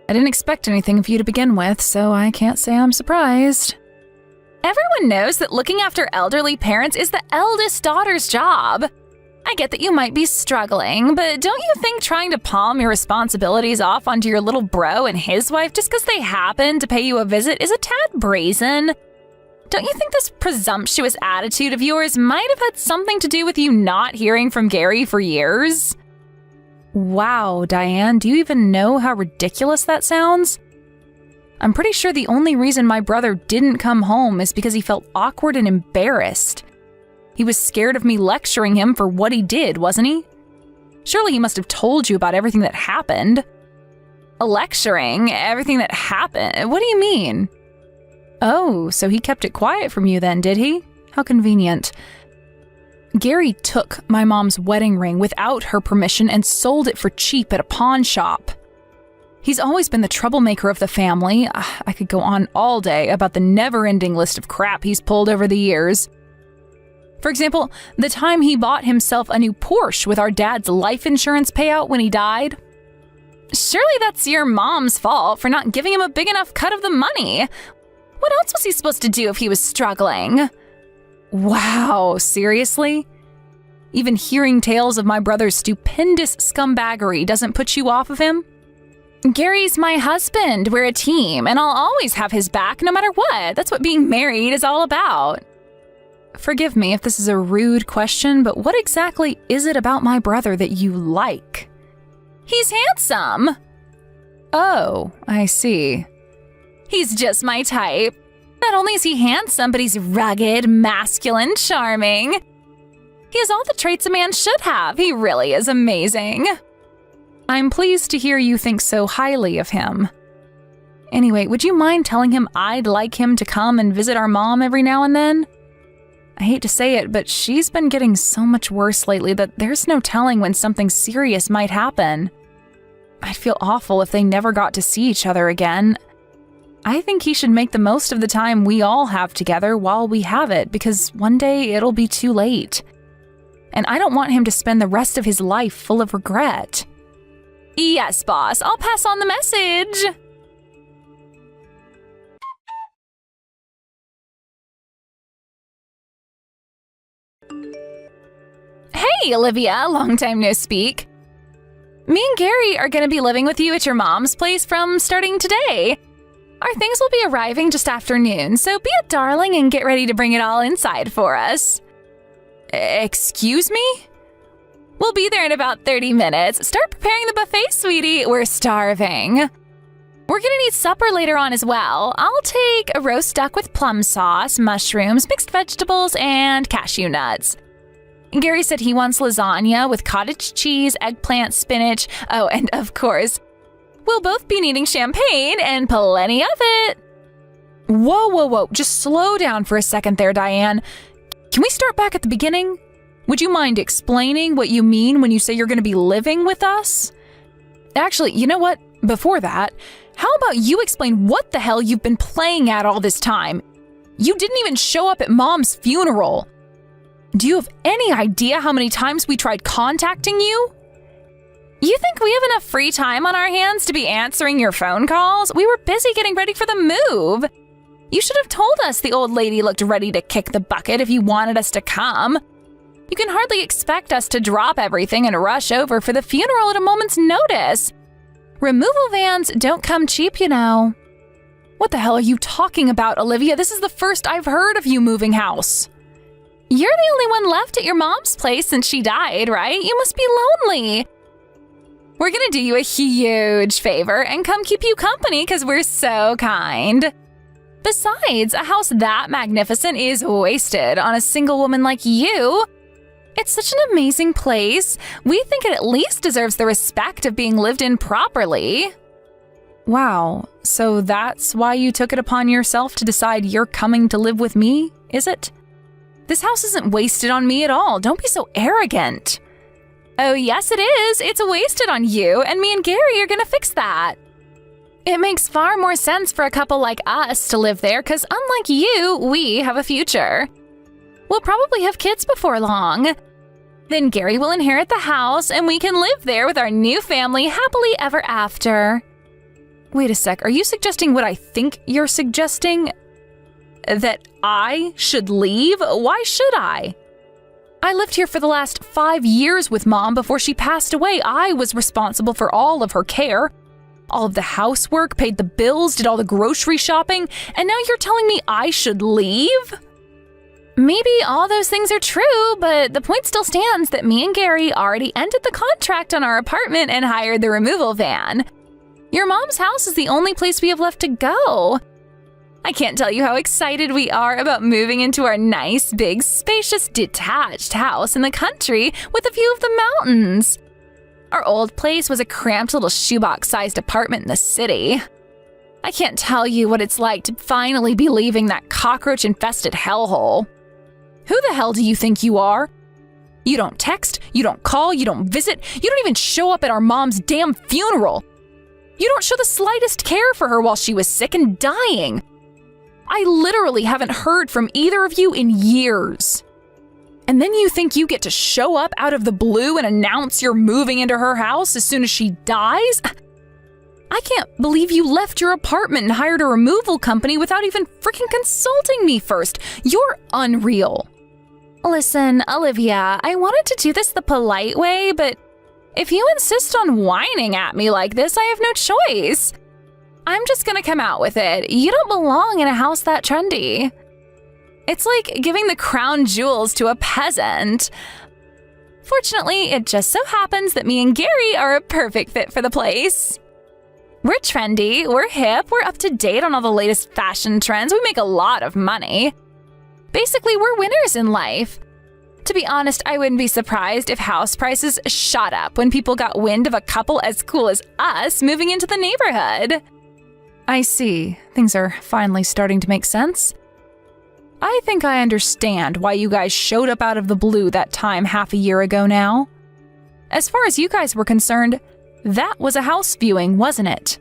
I didn't expect anything of you to begin with, so I can't say I'm surprised. Everyone knows that looking after elderly parents is the eldest daughter's job. I get that you might be struggling, but don't you think trying to palm your responsibilities off onto your little bro and his wife just because they happen to pay you a visit is a tad brazen? Don't you think this presumptuous attitude of yours might have had something to do with you not hearing from Gary for years? Wow, Diane, do you even know how ridiculous that sounds? I'm pretty sure the only reason my brother didn't come home is because he felt awkward and embarrassed. He was scared of me lecturing him for what he did, wasn't he? Surely he must have told you about everything that happened. Lecturing? Everything that happened? What do you mean? Oh, so he kept it quiet from you then, did he? How convenient. Gary took my mom's wedding ring without her permission and sold it for cheap at a pawn shop. He's always been the troublemaker of the family. I could go on all day about the never-ending list of crap he's pulled over the years. For example, the time he bought himself a new Porsche with our dad's life insurance payout when he died. Surely that's your mom's fault for not giving him a big enough cut of the money. What else was he supposed to do if he was struggling? Wow, seriously? Even hearing tales of my brother's stupendous scumbaggery doesn't put you off of him? Gary's my husband. We're a team, and I'll always have his back no matter what. That's what being married is all about. Forgive me if this is a rude question, but what exactly is it about my brother that you like? He's handsome. Oh, I see. He's just my type. Not only is he handsome, but he's rugged, masculine, charming. He has all the traits a man should have. He really is amazing. I'm pleased to hear you think so highly of him. Anyway, would you mind telling him I'd like him to come and visit our mom every now and then? I hate to say it, but she's been getting so much worse lately that there's no telling when something serious might happen. I'd feel awful if they never got to see each other again. I think he should make the most of the time we all have together while we have it, because one day it'll be too late. And I don't want him to spend the rest of his life full of regret. Yes, boss, I'll pass on the message. Hey, Olivia, long time no speak. Me and Gary are going to be living with you at your mom's place from starting today. Our things will be arriving just after noon, so be a darling and get ready to bring it all inside for us. Excuse me? We'll be there in about 30 minutes. Start preparing the buffet, sweetie. We're starving. We're gonna need supper later on as well. I'll take a roast duck with plum sauce, mushrooms, mixed vegetables, and cashew nuts. Gary said he wants lasagna with cottage cheese, eggplant, spinach. Oh, and of course, we'll both be needing champagne and plenty of it. Whoa. Just slow down for a second there, Diane. Can we start back at the beginning? Would you mind explaining what you mean when you say you're going to be living with us? Actually, you know what? Before that, how about you explain what the hell you've been playing at all this time? You didn't even show up at Mom's funeral. Do you have any idea how many times we tried contacting you? You think we have enough free time on our hands to be answering your phone calls? We were busy getting ready for the move. You should have told us the old lady looked ready to kick the bucket if you wanted us to come. You can hardly expect us to drop everything and rush over for the funeral at a moment's notice. Removal vans don't come cheap, you know. What the hell are you talking about, Olivia? This is the first I've heard of you moving house. You're the only one left at your mom's place since she died, right? You must be lonely. We're gonna do you a huge favor and come keep you company because we're so kind. Besides, a house that magnificent is wasted on a single woman like you. It's such an amazing place. We think it at least deserves the respect of being lived in properly. Wow, so that's why you took it upon yourself to decide you're coming to live with me, is it? This house isn't wasted on me at all. Don't be so arrogant. Oh, yes, it is. It's wasted on you, and me and Gary are gonna fix that. It makes far more sense for a couple like us to live there, because unlike you, we have a future. We'll probably have kids before long. Then Gary will inherit the house, and we can live there with our new family happily ever after. Wait a sec, are you suggesting what I think you're suggesting? That I should leave? Why should I? I lived here for the last 5 years with Mom before she passed away. I was responsible for all of her care, all of the housework, paid the bills, did all the grocery shopping, and now you're telling me I should leave? Maybe all those things are true, but the point still stands that me and Gary already ended the contract on our apartment and hired the removal van. Your mom's house is the only place we have left to go. I can't tell you how excited we are about moving into our nice, big, spacious, detached house in the country with a view of the mountains. Our old place was a cramped little shoebox-sized apartment in the city. I can't tell you what it's like to finally be leaving that cockroach-infested hellhole. Who the hell do you think you are? You don't text, you don't call, you don't visit, you don't even show up at our mom's damn funeral. You don't show the slightest care for her while she was sick and dying. I literally haven't heard from either of you in years. And then you think you get to show up out of the blue and announce you're moving into her house as soon as she dies? I can't believe you left your apartment and hired a removal company without even freaking consulting me first. You're unreal. Listen, Olivia, I wanted to do this the polite way, but if you insist on whining at me like this, I have no choice. I'm just gonna come out with it. You don't belong in a house that trendy. It's like giving the crown jewels to a peasant. Fortunately, it just so happens that me and Gary are a perfect fit for the place. We're trendy, we're hip, we're up to date on all the latest fashion trends, we make a lot of money. Basically, we're winners in life. To be honest, I wouldn't be surprised if house prices shot up when people got wind of a couple as cool as us moving into the neighborhood. I see. Things are finally starting to make sense. I think I understand why you guys showed up out of the blue that time half a year ago now. As far as you guys were concerned, that was a house viewing, wasn't it?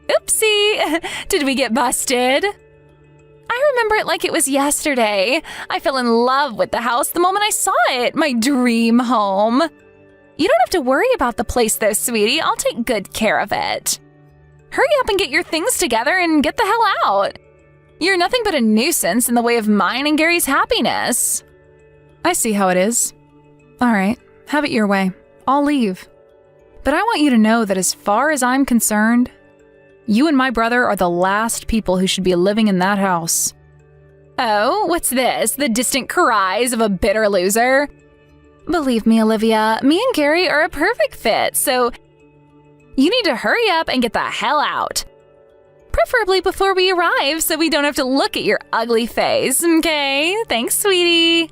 Oopsie! Did we get busted? I remember it like it was yesterday. I fell in love with the house the moment I saw it, my dream home. You don't have to worry about the place though, sweetie. I'll take good care of it. Hurry up and get your things together and get the hell out. You're nothing but a nuisance in the way of mine and Gary's happiness. I see how it is. All right, have it your way. I'll leave. But I want you to know that as far as I'm concerned, you and my brother are the last people who should be living in that house. Oh, what's this? The distant cries of a bitter loser? Believe me, Olivia, me and Gary are a perfect fit, so you need to hurry up and get the hell out. Preferably before we arrive so we don't have to look at your ugly face, okay? Thanks, sweetie.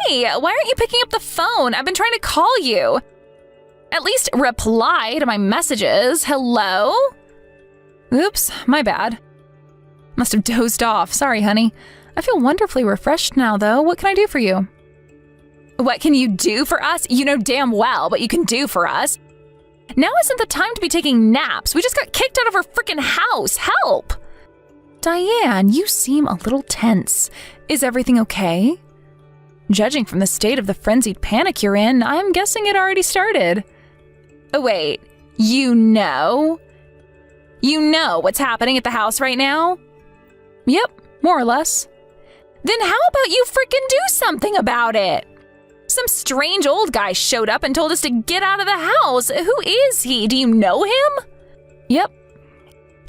Hey, why aren't you picking up the phone? I've been trying to call you. At least reply to my messages. Hello? Oops, my bad. Must have dozed off. Sorry, honey. I feel wonderfully refreshed now, though. What can I do for you? What can you do for us? You know damn well what you can do for us. Now isn't the time to be taking naps. We just got kicked out of our freaking house. Help! Diane, you seem a little tense. Is everything okay? Judging from the state of the frenzied panic you're in, I'm guessing it already started. Oh, wait, you know? You know what's happening at the house right now? Yep, more or less. Then how about you frickin' do something about it? Some strange old guy showed up and told us to get out of the house. Who is he? Do you know him? Yep.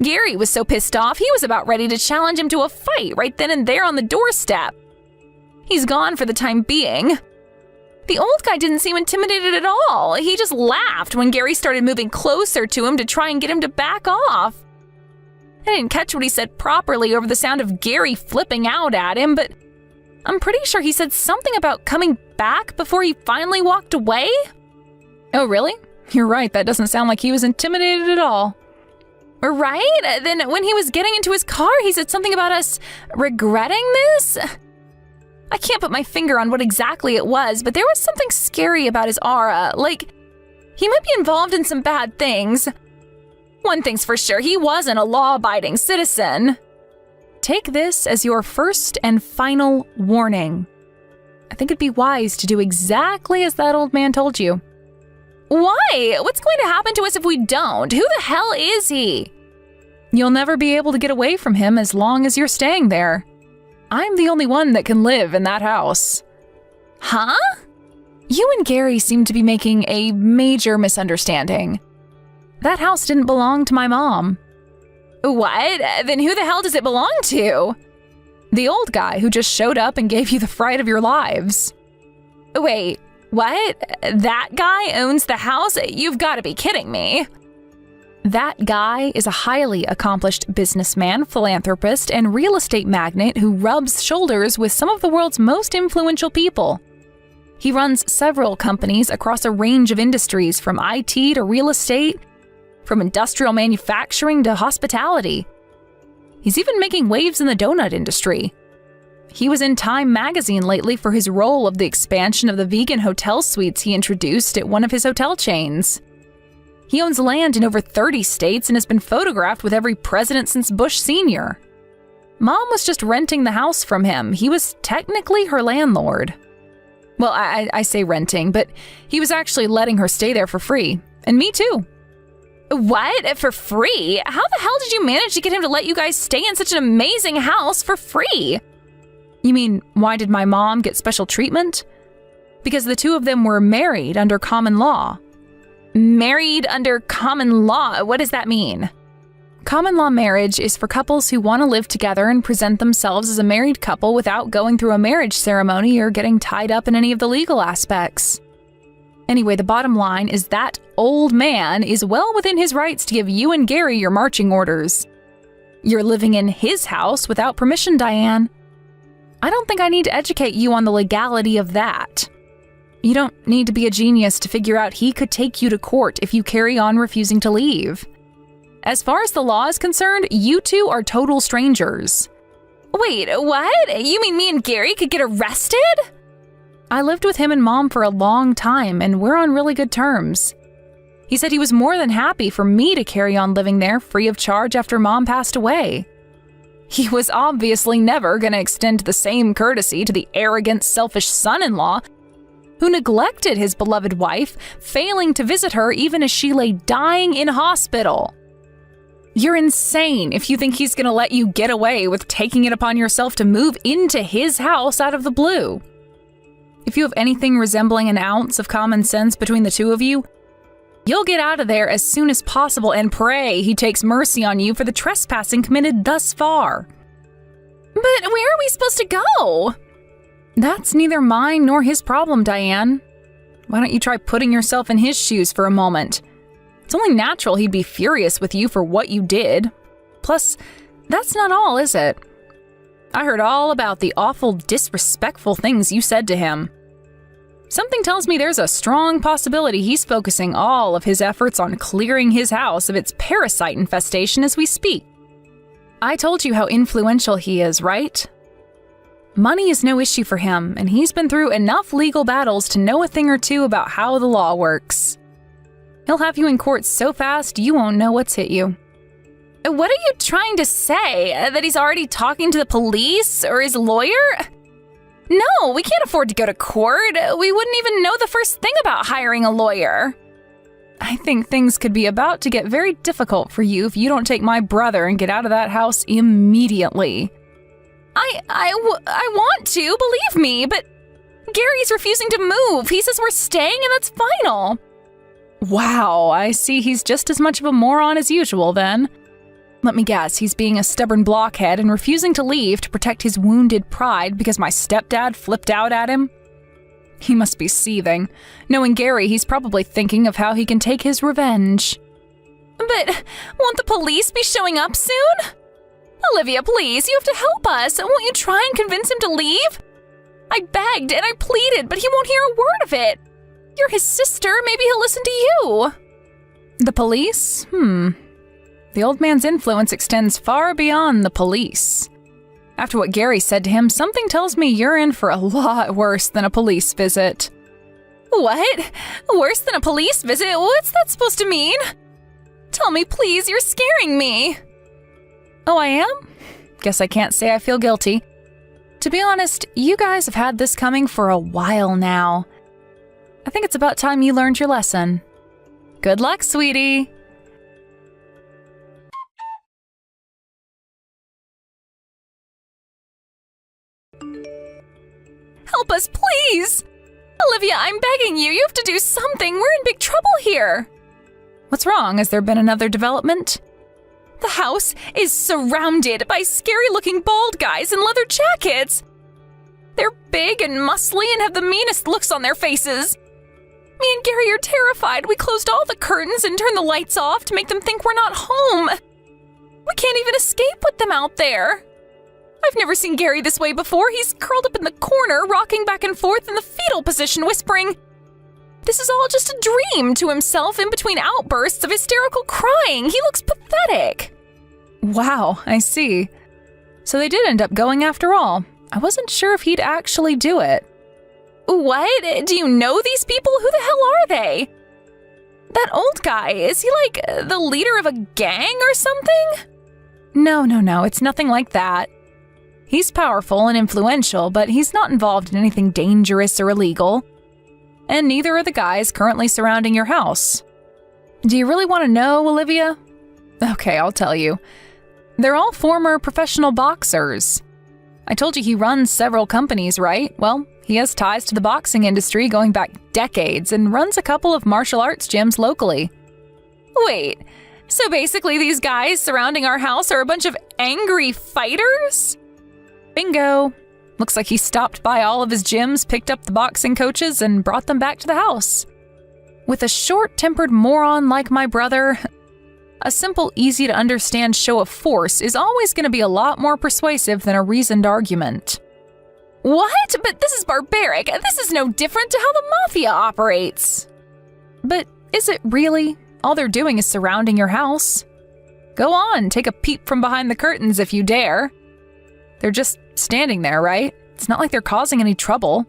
Gary was so pissed off, he was about ready to challenge him to a fight right then and there on the doorstep. He's gone for the time being. The old guy didn't seem intimidated at all. He just laughed when Gary started moving closer to him to try and get him to back off. I didn't catch what he said properly over the sound of Gary flipping out at him, but I'm pretty sure he said something about coming back before he finally walked away. Oh, really? You're right, that doesn't sound like he was intimidated at all. Right? Then when he was getting into his car, he said something about us regretting this? I can't put my finger on what exactly it was, but there was something scary about his aura, like he might be involved in some bad things. One thing's for sure, he wasn't a law-abiding citizen. Take this as your first and final warning. I think it'd be wise to do exactly as that old man told you. Why? What's going to happen to us if we don't? Who the hell is he? You'll never be able to get away from him as long as you're staying there. I'm the only one that can live in that house. Huh? You and Gary seem to be making a major misunderstanding. That house didn't belong to my mom. What? Then who the hell does it belong to? The old guy who just showed up and gave you the fright of your lives. Wait, what? That guy owns the house? You've got to be kidding me. That guy is a highly accomplished businessman, philanthropist, and real estate magnate who rubs shoulders with some of the world's most influential people. He runs several companies across a range of industries, from IT to real estate, from industrial manufacturing to hospitality. He's even making waves in the donut industry. He was in Time magazine lately for his role of the expansion of the vegan hotel suites he introduced at one of his hotel chains. He owns land in over 30 states and has been photographed with every president since Bush Sr. Mom was just renting the house from him. He was technically her landlord. Well, I say renting, but he was actually letting her stay there for free. And me too. What? For free? How the hell did you manage to get him to let you guys stay in such an amazing house for free? You mean, why did my mom get special treatment? Because the two of them were married under common law. Married under common law? What does that mean? Common law marriage is for couples who want to live together and present themselves as a married couple without going through a marriage ceremony or getting tied up in any of the legal aspects. Anyway, the bottom line is that old man is well within his rights to give you and Gary your marching orders. You're living in his house without permission, Diane. I don't think I need to educate you on the legality of that. You don't need to be a genius to figure out he could take you to court if you carry on refusing to leave. As far as the law is concerned, you two are total strangers. Wait, what? You mean me and Gary could get arrested? I lived with him and Mom for a long time, and we're on really good terms. He said he was more than happy for me to carry on living there free of charge after Mom passed away. He was obviously never going to extend the same courtesy to the arrogant, selfish son-in-law who neglected his beloved wife, failing to visit her even as she lay dying in hospital. You're insane if you think he's going to let you get away with taking it upon yourself to move into his house out of the blue. If you have anything resembling an ounce of common sense between the two of you, you'll get out of there as soon as possible and pray he takes mercy on you for the trespassing committed thus far. But where are we supposed to go? That's neither mine nor his problem, Diane. Why don't you try putting yourself in his shoes for a moment? It's only natural he'd be furious with you for what you did. Plus, that's not all, is it? I heard all about the awful, disrespectful things you said to him. Something tells me there's a strong possibility he's focusing all of his efforts on clearing his house of its parasite infestation as we speak. I told you how influential he is, right? Money is no issue for him, and he's been through enough legal battles to know a thing or two about how the law works. He'll have you in court so fast you won't know what's hit you. What are you trying to say? That he's already talking to the police or his lawyer? No, we can't afford to go to court. We wouldn't even know the first thing about hiring a lawyer. I think things could be about to get very difficult for you if you don't take my brother and get out of that house immediately. I want to, believe me, but Gary's refusing to move. He says we're staying and that's final. Wow, I see he's just as much of a moron as usual then. Let me guess, he's being a stubborn blockhead and refusing to leave to protect his wounded pride because my stepdad flipped out at him? He must be seething. Knowing Gary, he's probably thinking of how he can take his revenge. But won't the police be showing up soon? Olivia, please, you have to help us. Won't you try and convince him to leave? I begged and I pleaded, but he won't hear a word of it. You're his sister. Maybe he'll listen to you. The police? The old man's influence extends far beyond the police. After what Gary said to him, something tells me you're in for a lot worse than a police visit. What? Worse than a police visit? What's that supposed to mean? Tell me, please, you're scaring me. Oh, I am? Guess I can't say I feel guilty. To be honest, you guys have had this coming for a while now. I think it's about time you learned your lesson. Good luck, sweetie. Help us, please! Olivia, I'm begging you. You have to do something. We're in big trouble here. What's wrong? Has there been another development? The house is surrounded by scary-looking bald guys in leather jackets. They're big and muscly and have the meanest looks on their faces. Me and Gary are terrified. We closed all the curtains and turned the lights off to make them think we're not home. We can't even escape with them out there. I've never seen Gary this way before. He's curled up in the corner, rocking back and forth in the fetal position, whispering, This is all just a dream to himself in between outbursts of hysterical crying. He looks pathetic. Wow, I see. So they did end up going after all. I wasn't sure if he'd actually do it. What? Do you know these people? Who the hell are they? That old guy, is he like the leader of a gang or something? No, it's nothing like that. He's powerful and influential, but he's not involved in anything dangerous or illegal. And neither are the guys currently surrounding your house. Do you really want to know, Olivia? Okay, I'll tell you. They're all former professional boxers. I told you he runs several companies, right? Well, he has ties to the boxing industry going back decades and runs a couple of martial arts gyms locally. Wait, so basically these guys surrounding our house are a bunch of angry fighters? Bingo. Looks like he stopped by all of his gyms, picked up the boxing coaches, and brought them back to the house. With a short-tempered moron like my brother, a simple, easy-to-understand show of force is always going to be a lot more persuasive than a reasoned argument. What? But this is barbaric. This is no different to how the mafia operates. But is it really? All they're doing is surrounding your house. Go on, take a peep from behind the curtains if you dare. They're just standing there, right? It's not like they're causing any trouble.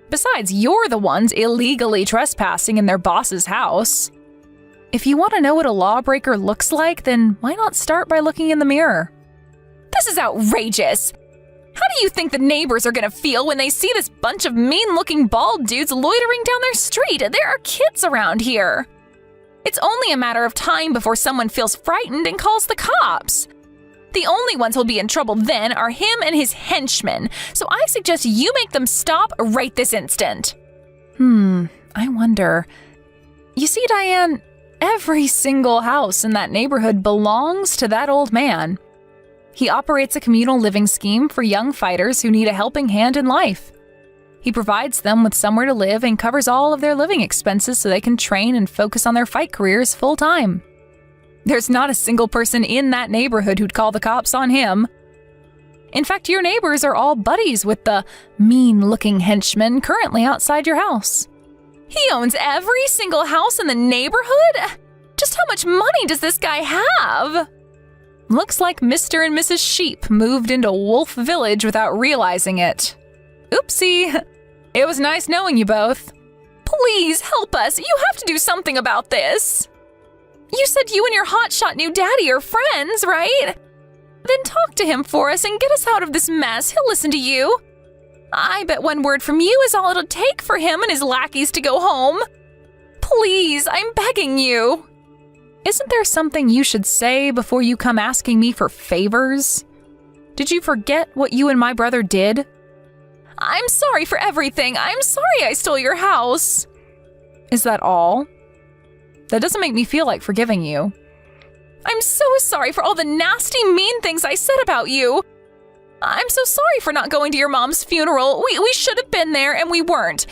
Besides, you're the ones illegally trespassing in their boss's house. If you want to know what a lawbreaker looks like, then why not start by looking in the mirror? This is outrageous. How do you think the neighbors are going to feel when they see this bunch of mean-looking bald dudes loitering down their street? There are kids around here. It's only a matter of time before someone feels frightened and calls the cops. The only ones who'll be in trouble then are him and his henchmen, so I suggest you make them stop right this instant. I wonder. You see, Diane, every single house in that neighborhood belongs to that old man. He operates a communal living scheme for young fighters who need a helping hand in life. He provides them with somewhere to live and covers all of their living expenses so they can train and focus on their fight careers full time. There's not a single person in that neighborhood who'd call the cops on him. In fact, your neighbors are all buddies with the mean-looking henchman currently outside your house. He owns every single house in the neighborhood? Just how much money does this guy have? Looks like Mr. and Mrs. Sheep moved into Wolf Village without realizing it. Oopsie. It was nice knowing you both. Please help us. You have to do something about this. You said you and your hotshot new daddy are friends, right? Then talk to him for us and get us out of this mess. He'll listen to you. I bet one word from you is all it'll take for him and his lackeys to go home. Please, I'm begging you. Isn't there something you should say before you come asking me for favors? Did you forget what you and my brother did? I'm sorry for everything. I'm sorry I stole your house. Is that all? That doesn't make me feel like forgiving you. I'm so sorry for all the nasty, mean things I said about you. I'm so sorry for not going to your mom's funeral. We should have been there and we weren't.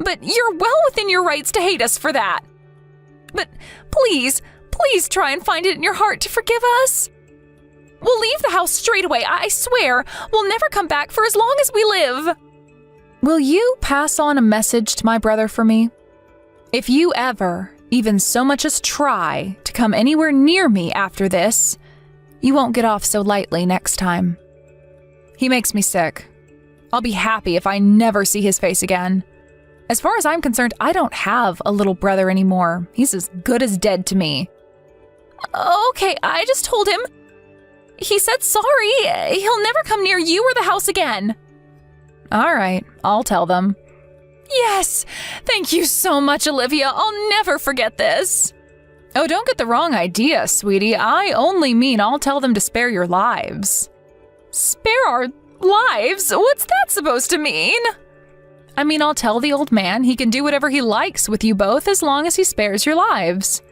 But you're well within your rights to hate us for that. But please try and find it in your heart to forgive us. We'll leave the house straight away, I swear. We'll never come back for as long as we live. Will you pass on a message to my brother for me? If you ever, even so much as try, to come anywhere near me after this, you won't get off so lightly next time. He makes me sick. I'll be happy if I never see his face again. As far as I'm concerned, I don't have a little brother anymore. He's as good as dead to me. Okay, I just told him. He said sorry. He'll never come near you or the house again. All right, I'll tell them. Yes! Thank you so much, Olivia. I'll never forget this. Oh, don't get the wrong idea, sweetie. I only mean I'll tell them to spare your lives. Spare our lives? What's that supposed to mean? I mean, I'll tell the old man he can do whatever he likes with you both as long as he spares your lives.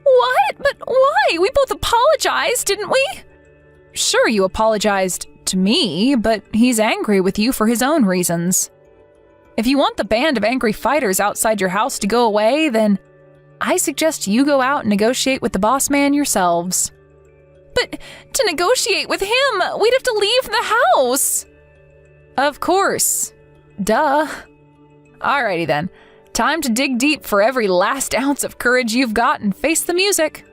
What? But why? We both apologized, didn't we? Sure, you apologized to me, but he's angry with you for his own reasons. If you want the band of angry fighters outside your house to go away, then I suggest you go out and negotiate with the boss man yourselves. But to negotiate with him, we'd have to leave the house. Of course. Duh. Alrighty then. Time to dig deep for every last ounce of courage you've got and face the music.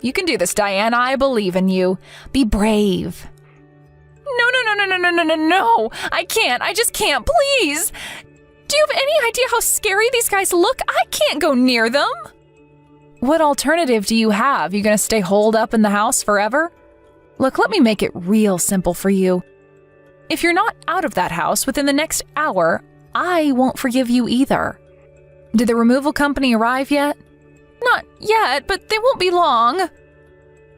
You can do this, Diana. I believe in you. Be brave. No. I can't. I just can't. Please. Do you have any idea how scary these guys look? I can't go near them. What alternative do you have? You gonna stay holed up in the house forever? Look, let me make it real simple for you. If you're not out of that house within the next hour, I won't forgive you either. Did the removal company arrive yet? Not yet, but they won't be long.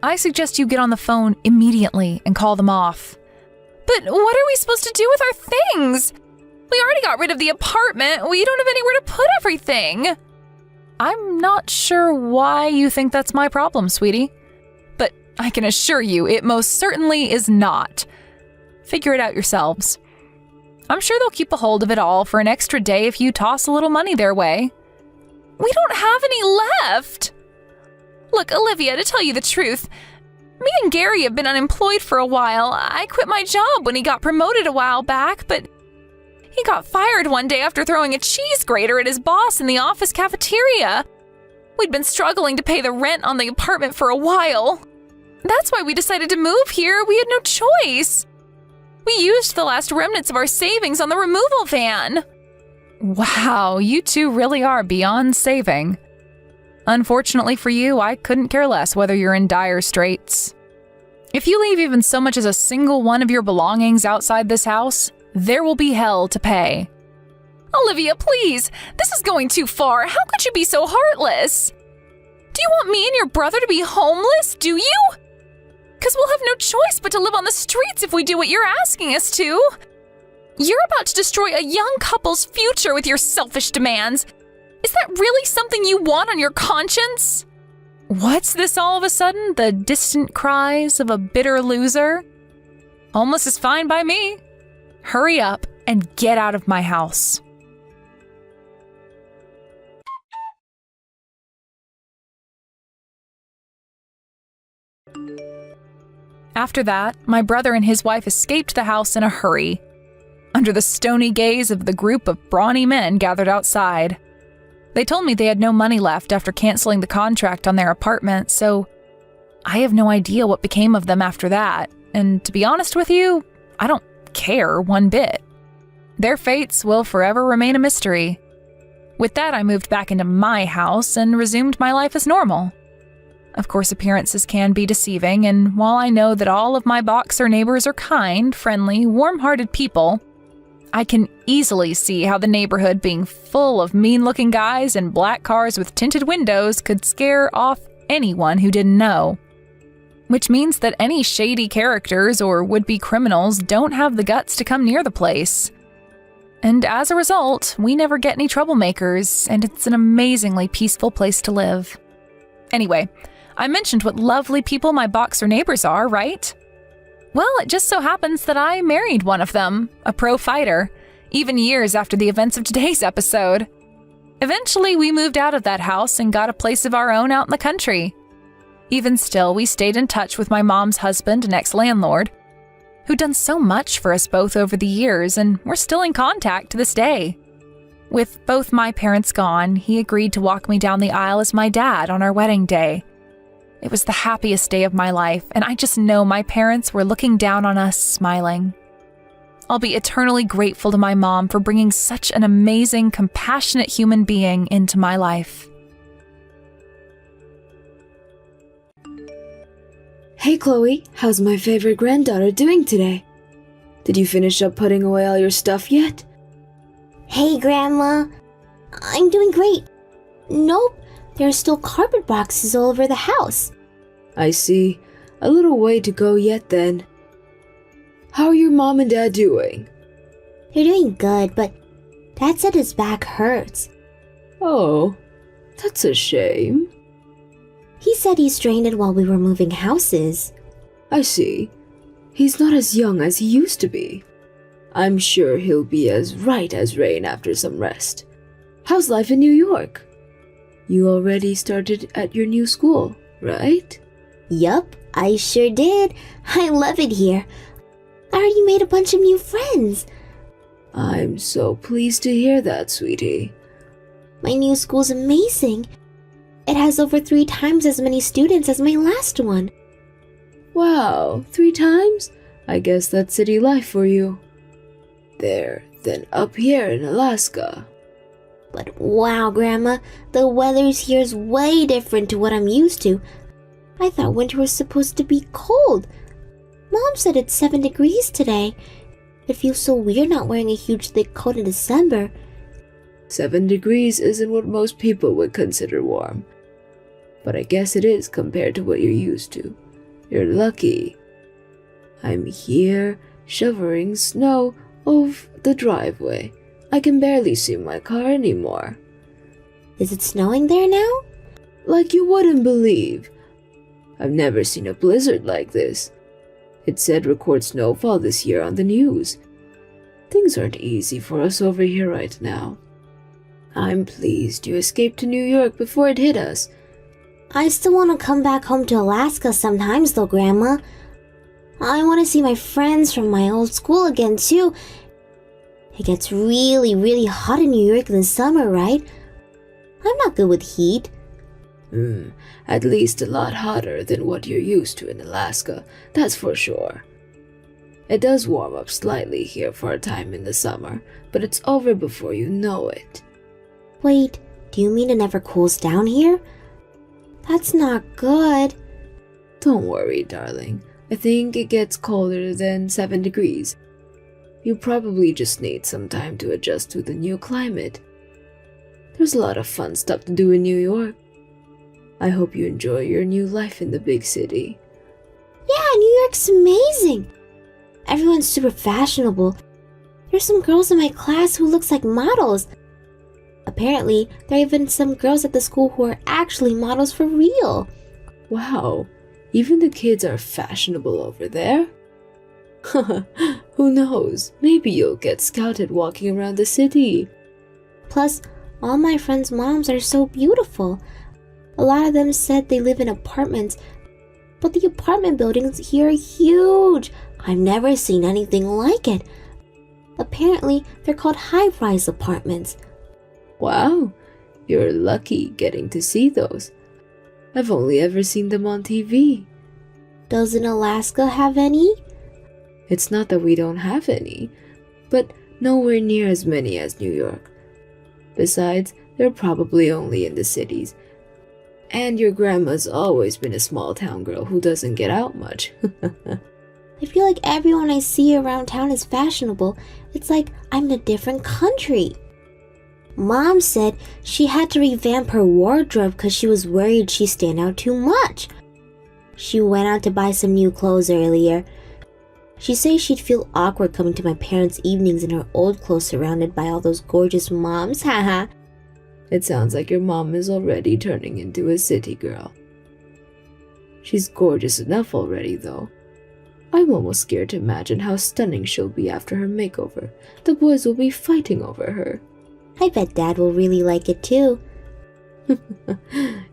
I suggest you get on the phone immediately and call them off. But what are we supposed to do with our things? We already got rid of the apartment. We don't have anywhere to put everything. I'm not sure why you think that's my problem, sweetie. But I can assure you it most certainly is not. Figure it out yourselves. I'm sure they'll keep a hold of it all for an extra day if you toss a little money their way. We don't have any left. Look, Olivia, to tell you the truth, me and Gary have been unemployed for a while. I quit my job when he got promoted a while back, but he got fired one day after throwing a cheese grater at his boss in the office cafeteria. We'd been struggling to pay the rent on the apartment for a while. That's why we decided to move here. We had no choice. We used the last remnants of our savings on the removal van. Wow, you two really are beyond saving. Unfortunately for you, I couldn't care less whether you're in dire straits. If you leave even so much as a single one of your belongings outside this house, there will be hell to pay. Olivia, please! This is going too far. How could you be so heartless? Do you want me and your brother to be homeless, do you? Because we'll have no choice but to live on the streets if we do what you're asking us to. You're about to destroy a young couple's future with your selfish demands. Is that really something you want on your conscience? What's this all of a sudden? The distant cries of a bitter loser? Homeless is fine by me. Hurry up and get out of my house. After that, my brother and his wife escaped the house in a hurry, under the stony gaze of the group of brawny men gathered outside. They told me they had no money left after canceling the contract on their apartment, so I have no idea what became of them after that, and to be honest with you, I don't care one bit. Their fates will forever remain a mystery. With that, I moved back into my house and resumed my life as normal. Of course, appearances can be deceiving, and while I know that all of my Boxer neighbors are kind, friendly, warm-hearted people, I can easily see how the neighborhood being full of mean-looking guys in black cars with tinted windows could scare off anyone who didn't know. Which means that any shady characters or would-be criminals don't have the guts to come near the place. And as a result, we never get any troublemakers, and it's an amazingly peaceful place to live. Anyway, I mentioned what lovely people my Boxer neighbors are, right? Well, it just so happens that I married one of them, a pro fighter, even years after the events of today's episode. Eventually, we moved out of that house and got a place of our own out in the country. Even still, we stayed in touch with my mom's husband and ex-landlord, who'd done so much for us both over the years, and we're still in contact to this day. With both my parents gone, he agreed to walk me down the aisle as my dad on our wedding day. It was the happiest day of my life, and I just know my parents were looking down on us, smiling. I'll be eternally grateful to my mom for bringing such an amazing, compassionate human being into my life. Hey Chloe, how's my favorite granddaughter doing today? Did you finish up putting away all your stuff yet? Hey Grandma, I'm doing great. Nope, there are still cardboard boxes all over the house. I see. A little way to go yet then. How are your mom and dad doing? They're doing good, but Dad said his back hurts. Oh, that's a shame. He said he strained it while we were moving houses. I see. He's not as young as he used to be. I'm sure he'll be as right as rain after some rest. How's life in New York? You already started at your new school, right? Yup, I sure did. I love it here. I already made a bunch of new friends. I'm so pleased to hear that, sweetie. My new school's amazing. It has over 3 times as many students as my last one. Wow, 3 times? I guess that's city life for you. There, then up here in Alaska. But wow, Grandma, the weather's here is way different to what I'm used to. I thought winter was supposed to be cold. Mom said it's 7 degrees today. It feels so weird not wearing a huge thick coat in December. 7 degrees isn't what most people would consider warm. But I guess it is compared to what you're used to. You're lucky. I'm here, shoveling snow off the driveway. I can barely see my car anymore. Is it snowing there now? Like you wouldn't believe. I've never seen a blizzard like this. It said record snowfall this year on the news. Things aren't easy for us over here right now. I'm pleased you escaped to New York before it hit us. I still want to come back home to Alaska sometimes though, Grandma. I want to see my friends from my old school again too. It gets really, really hot in New York in the summer, right? I'm not good with heat. At least a lot hotter than what you're used to in Alaska, that's for sure. It does warm up slightly here for a time in the summer, but it's over before you know it. Wait, do you mean it never cools down here? That's not good. Don't worry, darling. I think it gets colder than 7 degrees. You probably just need some time to adjust to the new climate. There's a lot of fun stuff to do in New York. I hope you enjoy your new life in the big city. Yeah, New York's amazing. Everyone's super fashionable. There's some girls in my class who looks like models. Apparently, there are even some girls at the school who are actually models for real. Wow, even the kids are fashionable over there? Who knows, maybe you'll get scouted walking around the city. Plus, all my friends' moms are so beautiful. A lot of them said they live in apartments, but the apartment buildings here are huge. I've never seen anything like it. Apparently, they're called high-rise apartments. Wow, you're lucky getting to see those. I've only ever seen them on TV. Doesn't Alaska have any? It's not that we don't have any, but nowhere near as many as New York. Besides, they're probably only in the cities. And your grandma's always been a small-town girl who doesn't get out much. I feel like everyone I see around town is fashionable. It's like I'm in a different country. Mom said she had to revamp her wardrobe because she was worried she'd stand out too much. She went out to buy some new clothes earlier. She says she'd feel awkward coming to my parents' evenings in her old clothes surrounded by all those gorgeous moms, haha. It sounds like your mom is already turning into a city girl. She's gorgeous enough already, though. I'm almost scared to imagine how stunning she'll be after her makeover. The boys will be fighting over her. I bet Dad will really like it too.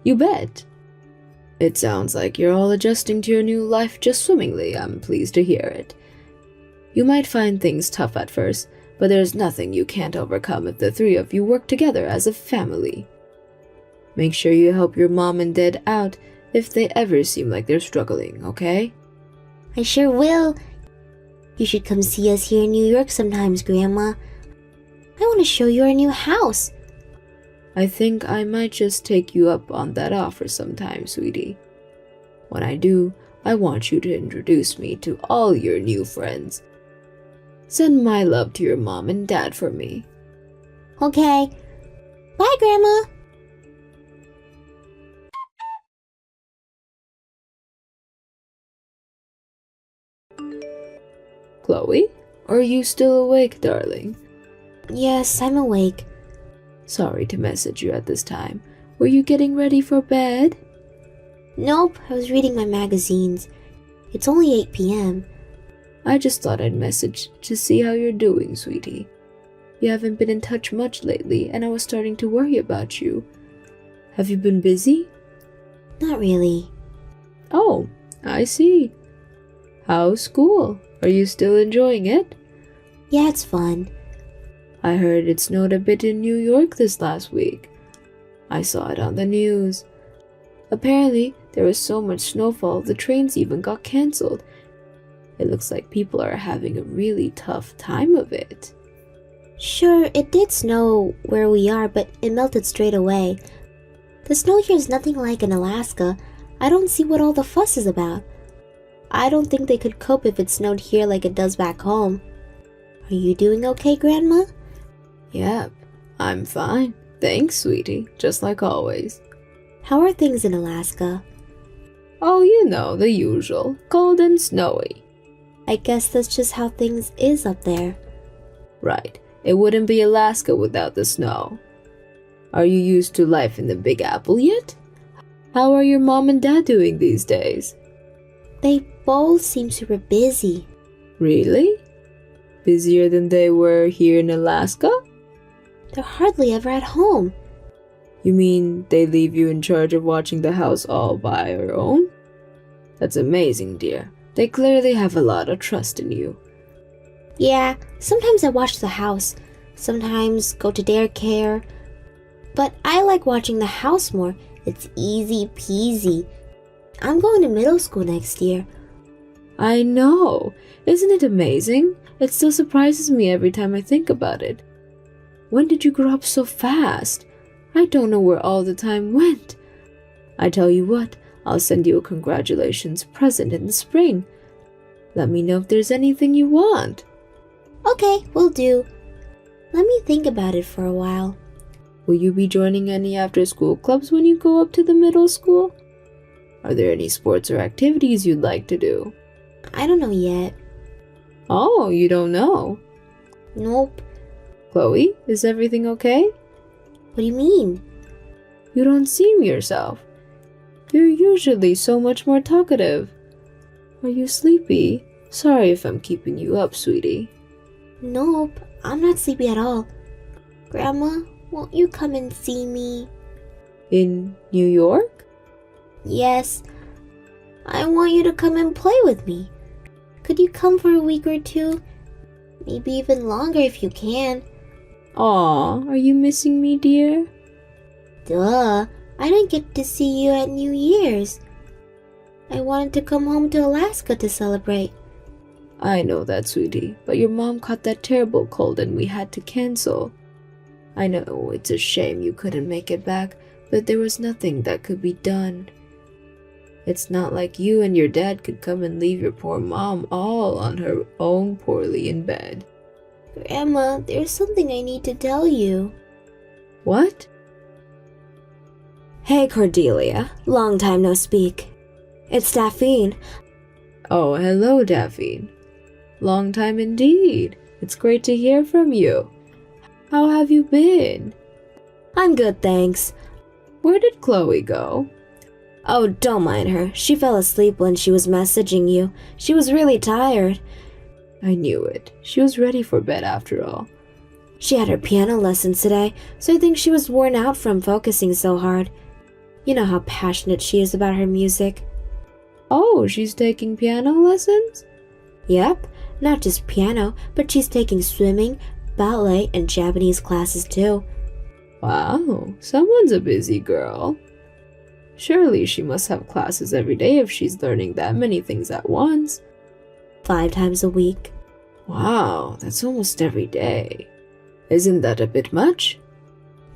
You bet. It sounds like you're all adjusting to your new life just swimmingly. I'm pleased to hear it. You might find things tough at first, but there's nothing you can't overcome if the 3 of you work together as a family. Make sure you help your mom and dad out if they ever seem like they're struggling, okay? I sure will. You should come see us here in New York sometimes, Grandma. I want to show you our new house. I think I might just take you up on that offer sometime, sweetie. When I do, I want you to introduce me to all your new friends. Send my love to your mom and dad for me. Okay. Bye, Grandma. Chloe, are you still awake, darling? Yes, I'm awake. Sorry to message you at this time. Were you getting ready for bed? Nope, I was reading my magazines. It's only 8 p.m. I just thought I'd message to see how you're doing, sweetie. You haven't been in touch much lately, and I was starting to worry about you. Have you been busy? Not really. Oh, I see. How's school? Are you still enjoying it? Yeah, it's fun. I heard it snowed a bit in New York this last week. I saw it on the news. Apparently, there was so much snowfall the trains even got cancelled. It looks like people are having a really tough time of it. Sure, it did snow where we are, but it melted straight away. The snow here is nothing like in Alaska. I don't see what all the fuss is about. I don't think they could cope if it snowed here like it does back home. Are you doing okay, Grandma? Yep, I'm fine. Thanks, sweetie, just like always. How are things in Alaska? Oh, you know, the usual. Cold and snowy. I guess that's just how things is up there. Right. It wouldn't be Alaska without the snow. Are you used to life in the Big Apple yet? How are your mom and dad doing these days? They both seem super busy. Really? Busier than they were here in Alaska? They're hardly ever at home. You mean they leave you in charge of watching the house all by your own? That's amazing, dear. They clearly have a lot of trust in you. Yeah, sometimes I watch the house, sometimes go to daycare. But I like watching the house more. It's easy peasy. I'm going to middle school next year. I know. Isn't it amazing? It still surprises me every time I think about it. When did you grow up so fast? I don't know where all the time went. I tell you what, I'll send you a congratulations present in the spring. Let me know if there's anything you want. Okay, will do. Let me think about it for a while. Will you be joining any after-school clubs when you go up to the middle school? Are there any sports or activities you'd like to do? I don't know yet. Oh, you don't know? Nope. Chloe, is everything okay? What do you mean? You don't seem yourself. You're usually so much more talkative. Are you sleepy? Sorry if I'm keeping you up, sweetie. Nope, I'm not sleepy at all. Grandma, won't you come and see me? In New York? Yes. I want you to come and play with me. Could you come for a week or two? Maybe even longer if you can. Aw, are you missing me, dear? Duh, I didn't get to see you at New Year's. I wanted to come home to Alaska to celebrate. I know that, sweetie, but your mom caught that terrible cold and we had to cancel. I know it's a shame you couldn't make it back, but there was nothing that could be done. It's not like you and your dad could come and leave your poor mom all on her own poorly in bed. Grandma, there's something I need to tell you. What? Hey Cordelia, long time no speak. It's Daphne. Oh, hello, Daphne. Long time indeed. It's great to hear from you. How have you been? I'm good, thanks. Where did Chloe go? Oh, don't mind her. She fell asleep when she was messaging you. She was really tired. I knew it. She was ready for bed after all. She had her piano lessons today, so I think she was worn out from focusing so hard. You know how passionate she is about her music. Oh, she's taking piano lessons? Yep, not just piano, but she's taking swimming, ballet, and Japanese classes too. Wow, someone's a busy girl. Surely she must have classes every day if she's learning that many things at once. 5 times a week. Wow, that's almost every day. Isn't that a bit much?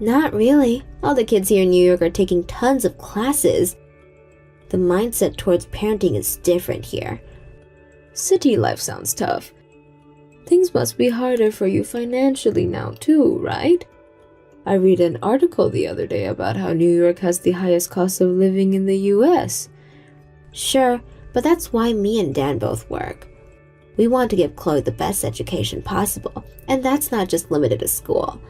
Not really. All the kids here in New York are taking tons of classes. The mindset towards parenting is different here. City life sounds tough. Things must be harder for you financially now too, right? I read an article the other day about how New York has the highest cost of living in the US. Sure, but that's why me and Dan both work. We want to give Chloe the best education possible, and that's not just limited to school.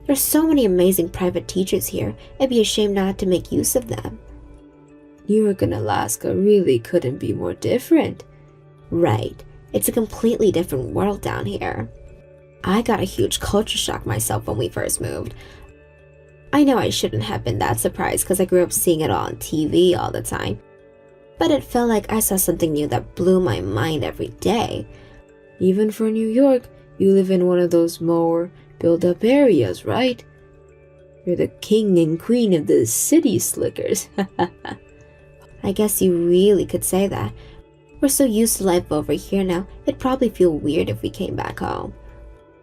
There's so many amazing private teachers here, it'd be a shame not to make use of them. New York and Alaska really couldn't be more different. Right, it's a completely different world down here. I got a huge culture shock myself when we first moved. I know I shouldn't have been that surprised because I grew up seeing it all on TV all the time. But it felt like I saw something new that blew my mind every day. Even for New York, you live in one of those more built-up areas, right? You're the king and queen of the city slickers. I guess you really could say that. We're so used to life over here now, it'd probably feel weird if we came back home.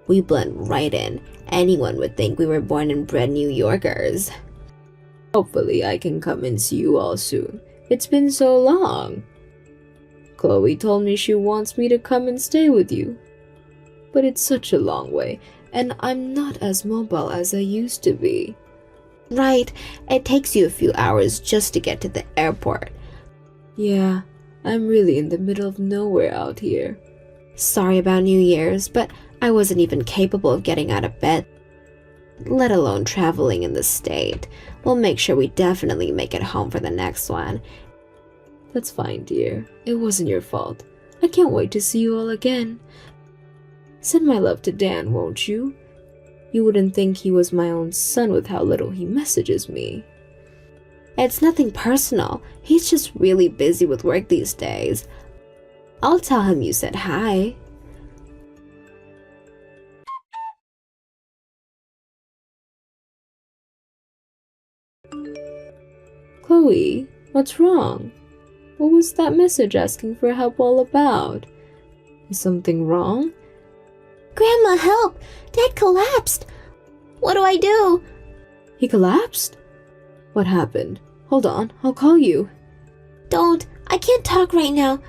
We blend right in. Anyone would think we were born and bred New Yorkers. Hopefully I can come and see you all soon. It's been so long. Chloe told me she wants me to come and stay with you. But it's such a long way, and I'm not as mobile as I used to be. Right, it takes you a few hours just to get to the airport. Yeah, I'm really in the middle of nowhere out here. Sorry about New Year's, but I wasn't even capable of getting out of bed, let alone traveling in the state. We'll make sure we definitely make it home for the next one. That's fine, dear. It wasn't your fault. I can't wait to see you all again. Send my love to Dan, won't you? You wouldn't think he was my own son with how little he messages me. It's nothing personal. He's just really busy with work these days. I'll tell him you said hi. Chloe, what's wrong? What was that message asking for help all about? Is something wrong? Grandma, help! Dad collapsed! What do I do? He collapsed? What happened? Hold on, I'll call you. Don't. I can't talk right now.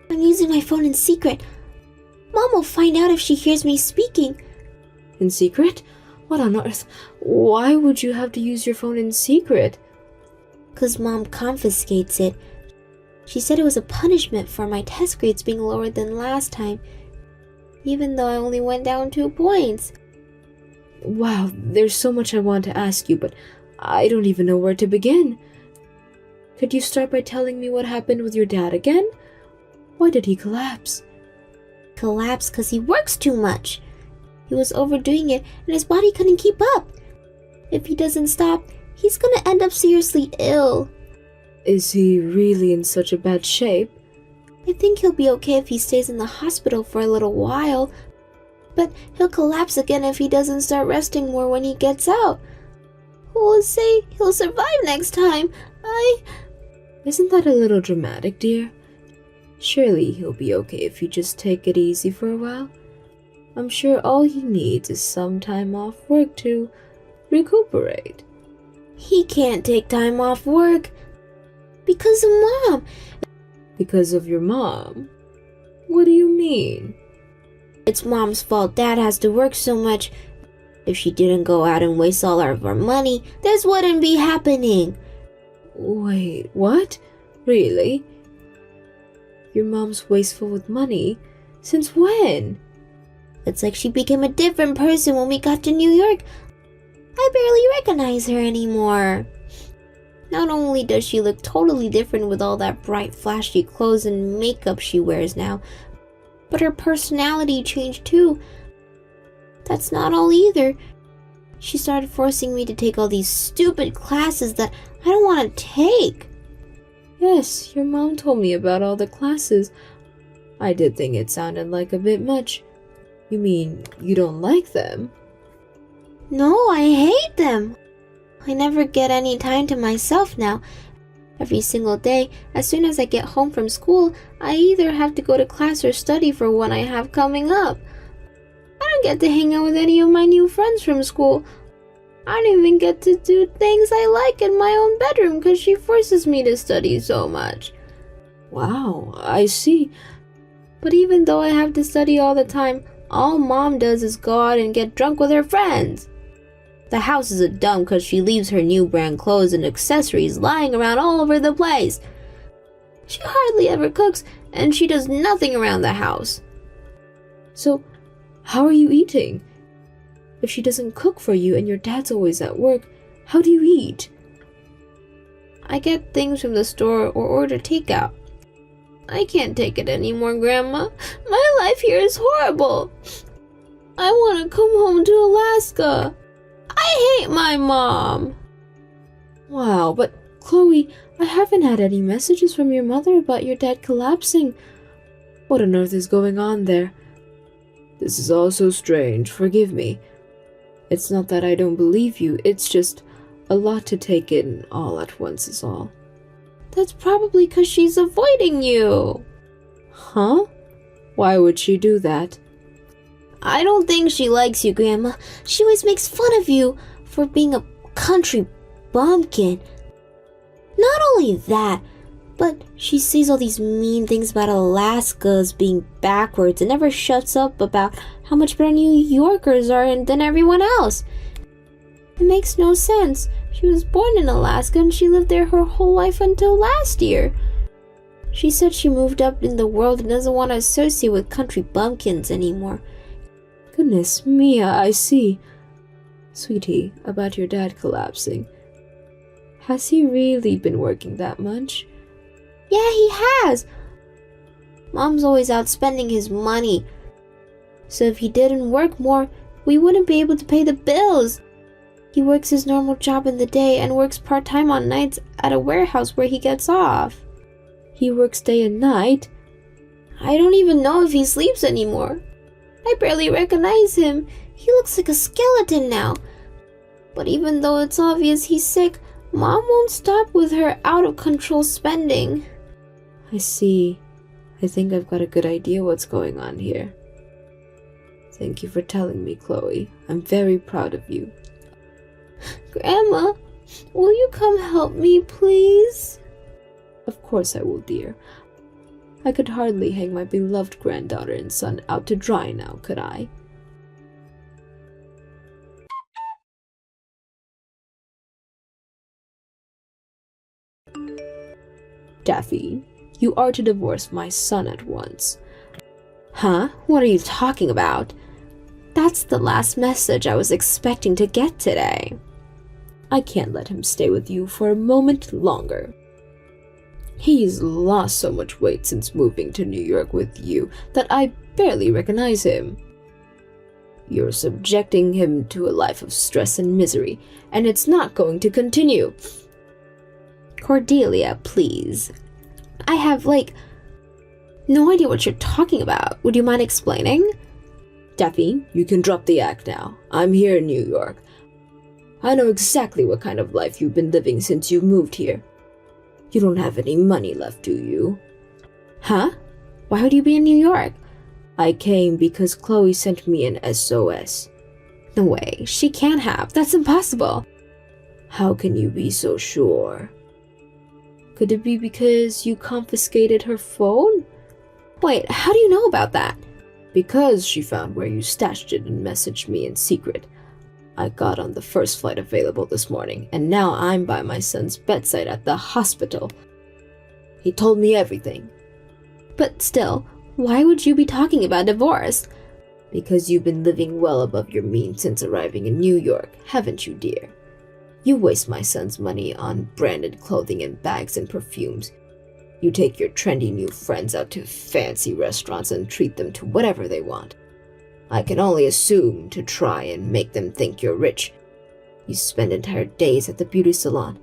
I'm using my phone in secret. Mom will find out if she hears me speaking. In secret? What on earth? Why would you have to use your phone in secret? 'Cause Mom confiscates it. She said it was a punishment for my test grades being lower than last time, even though I only went down 2 points. Wow, there's so much I want to ask you, but I don't even know where to begin. Could you start by telling me what happened with your dad again? Why did he collapse? Collapsed 'cause he works too much. He was overdoing it and his body couldn't keep up. If he doesn't stop, he's gonna end up seriously ill. Is he really in such a bad shape? I think he'll be okay if he stays in the hospital for a little while, but he'll collapse again if he doesn't start resting more when he gets out. Who'll say he'll survive next time? Isn't that a little dramatic, dear? Surely he'll be okay if you just take it easy for a while. I'm sure all he needs is some time off work to recuperate. He can't take time off work because of Mom. Because of your mom? What do you mean? It's Mom's fault Dad has to work so much. If she didn't go out and waste all of our money, this wouldn't be happening. Wait, what? Really? Your mom's wasteful with money? Since when? It's like she became a different person when we got to New York. I barely recognize her anymore. Not only does she look totally different with all that bright, flashy clothes and makeup she wears now, but her personality changed too. That's not all either. She started forcing me to take all these stupid classes that I don't want to take. Yes, your mom told me about all the classes. I did think it sounded like a bit much. You mean you don't like them? No, I hate them. I never get any time to myself now. Every single day, as soon as I get home from school, I either have to go to class or study for what I have coming up. I don't get to hang out with any of my new friends from school. I don't even get to do things I like in my own bedroom because she forces me to study so much. Wow, I see. But even though I have to study all the time, all Mom does is go out and get drunk with her friends. The house is a dump because she leaves her new brand clothes and accessories lying around all over the place. She hardly ever cooks, and she does nothing around the house. So, how are you eating? If she doesn't cook for you and your dad's always at work, how do you eat? I get things from the store or order takeout. I can't take it anymore, Grandma. My life here is horrible. I want to come home to Alaska. I hate my mom. Wow, but Chloe, I haven't had any messages from your mother about your dad collapsing. What on earth is going on there? This is all so strange, forgive me. It's not that I don't believe you, it's just a lot to take in all at once is all. That's probably because she's avoiding you. Huh? Why would she do that? I don't think she likes you, Grandma. She always makes fun of you for being a country bumpkin. Not only that, but she says all these mean things about Alaska as being backwards and never shuts up about how much better New Yorkers are than everyone else. It makes no sense. She was born in Alaska and she lived there her whole life until last year. She said she moved up in the world and doesn't want to associate with country bumpkins anymore. Goodness Mia, I see. Sweetie, about your dad collapsing. Has he really been working that much? Yeah, he has. Mom's always out spending his money. So if he didn't work more, we wouldn't be able to pay the bills. He works his normal job in the day and works part-time on nights at a warehouse where he gets off. He works day and night? I don't even know if he sleeps anymore. I barely recognize him. He looks like a skeleton now. But even though it's obvious he's sick, Mom won't stop with her out-of-control spending. I see. I think I've got a good idea what's going on here. Thank you for telling me, Chloe. I'm very proud of you. Grandma, will you come help me, please? Of course I will, dear. I could hardly hang my beloved granddaughter and son out to dry now, could I? Daffy, you are to divorce my son at once. Huh? What are you talking about? That's the last message I was expecting to get today. I can't let him stay with you for a moment longer. He's lost so much weight since moving to New York with you that I barely recognize him. You're subjecting him to a life of stress and misery, and it's not going to continue. Cordelia, please. I have, no idea what you're talking about. Would you mind explaining? Daffy, you can drop the act now. I'm here in New York. I know exactly what kind of life you've been living since you moved here. You don't have any money left, do you? Huh? Why would you be in New York? I came because Chloe sent me an SOS. No way. She can't have. That's impossible. How can you be so sure? Could it be because you confiscated her phone? Wait, how do you know about that? Because she found where you stashed it and messaged me in secret. I got on the first flight available this morning, and now I'm by my son's bedside at the hospital. He told me everything. But still, why would you be talking about divorce? Because you've been living well above your means since arriving in New York, haven't you, dear? You waste my son's money on branded clothing and bags and perfumes. You take your trendy new friends out to fancy restaurants and treat them to whatever they want. I can only assume to try and make them think you're rich. You spend entire days at the beauty salon.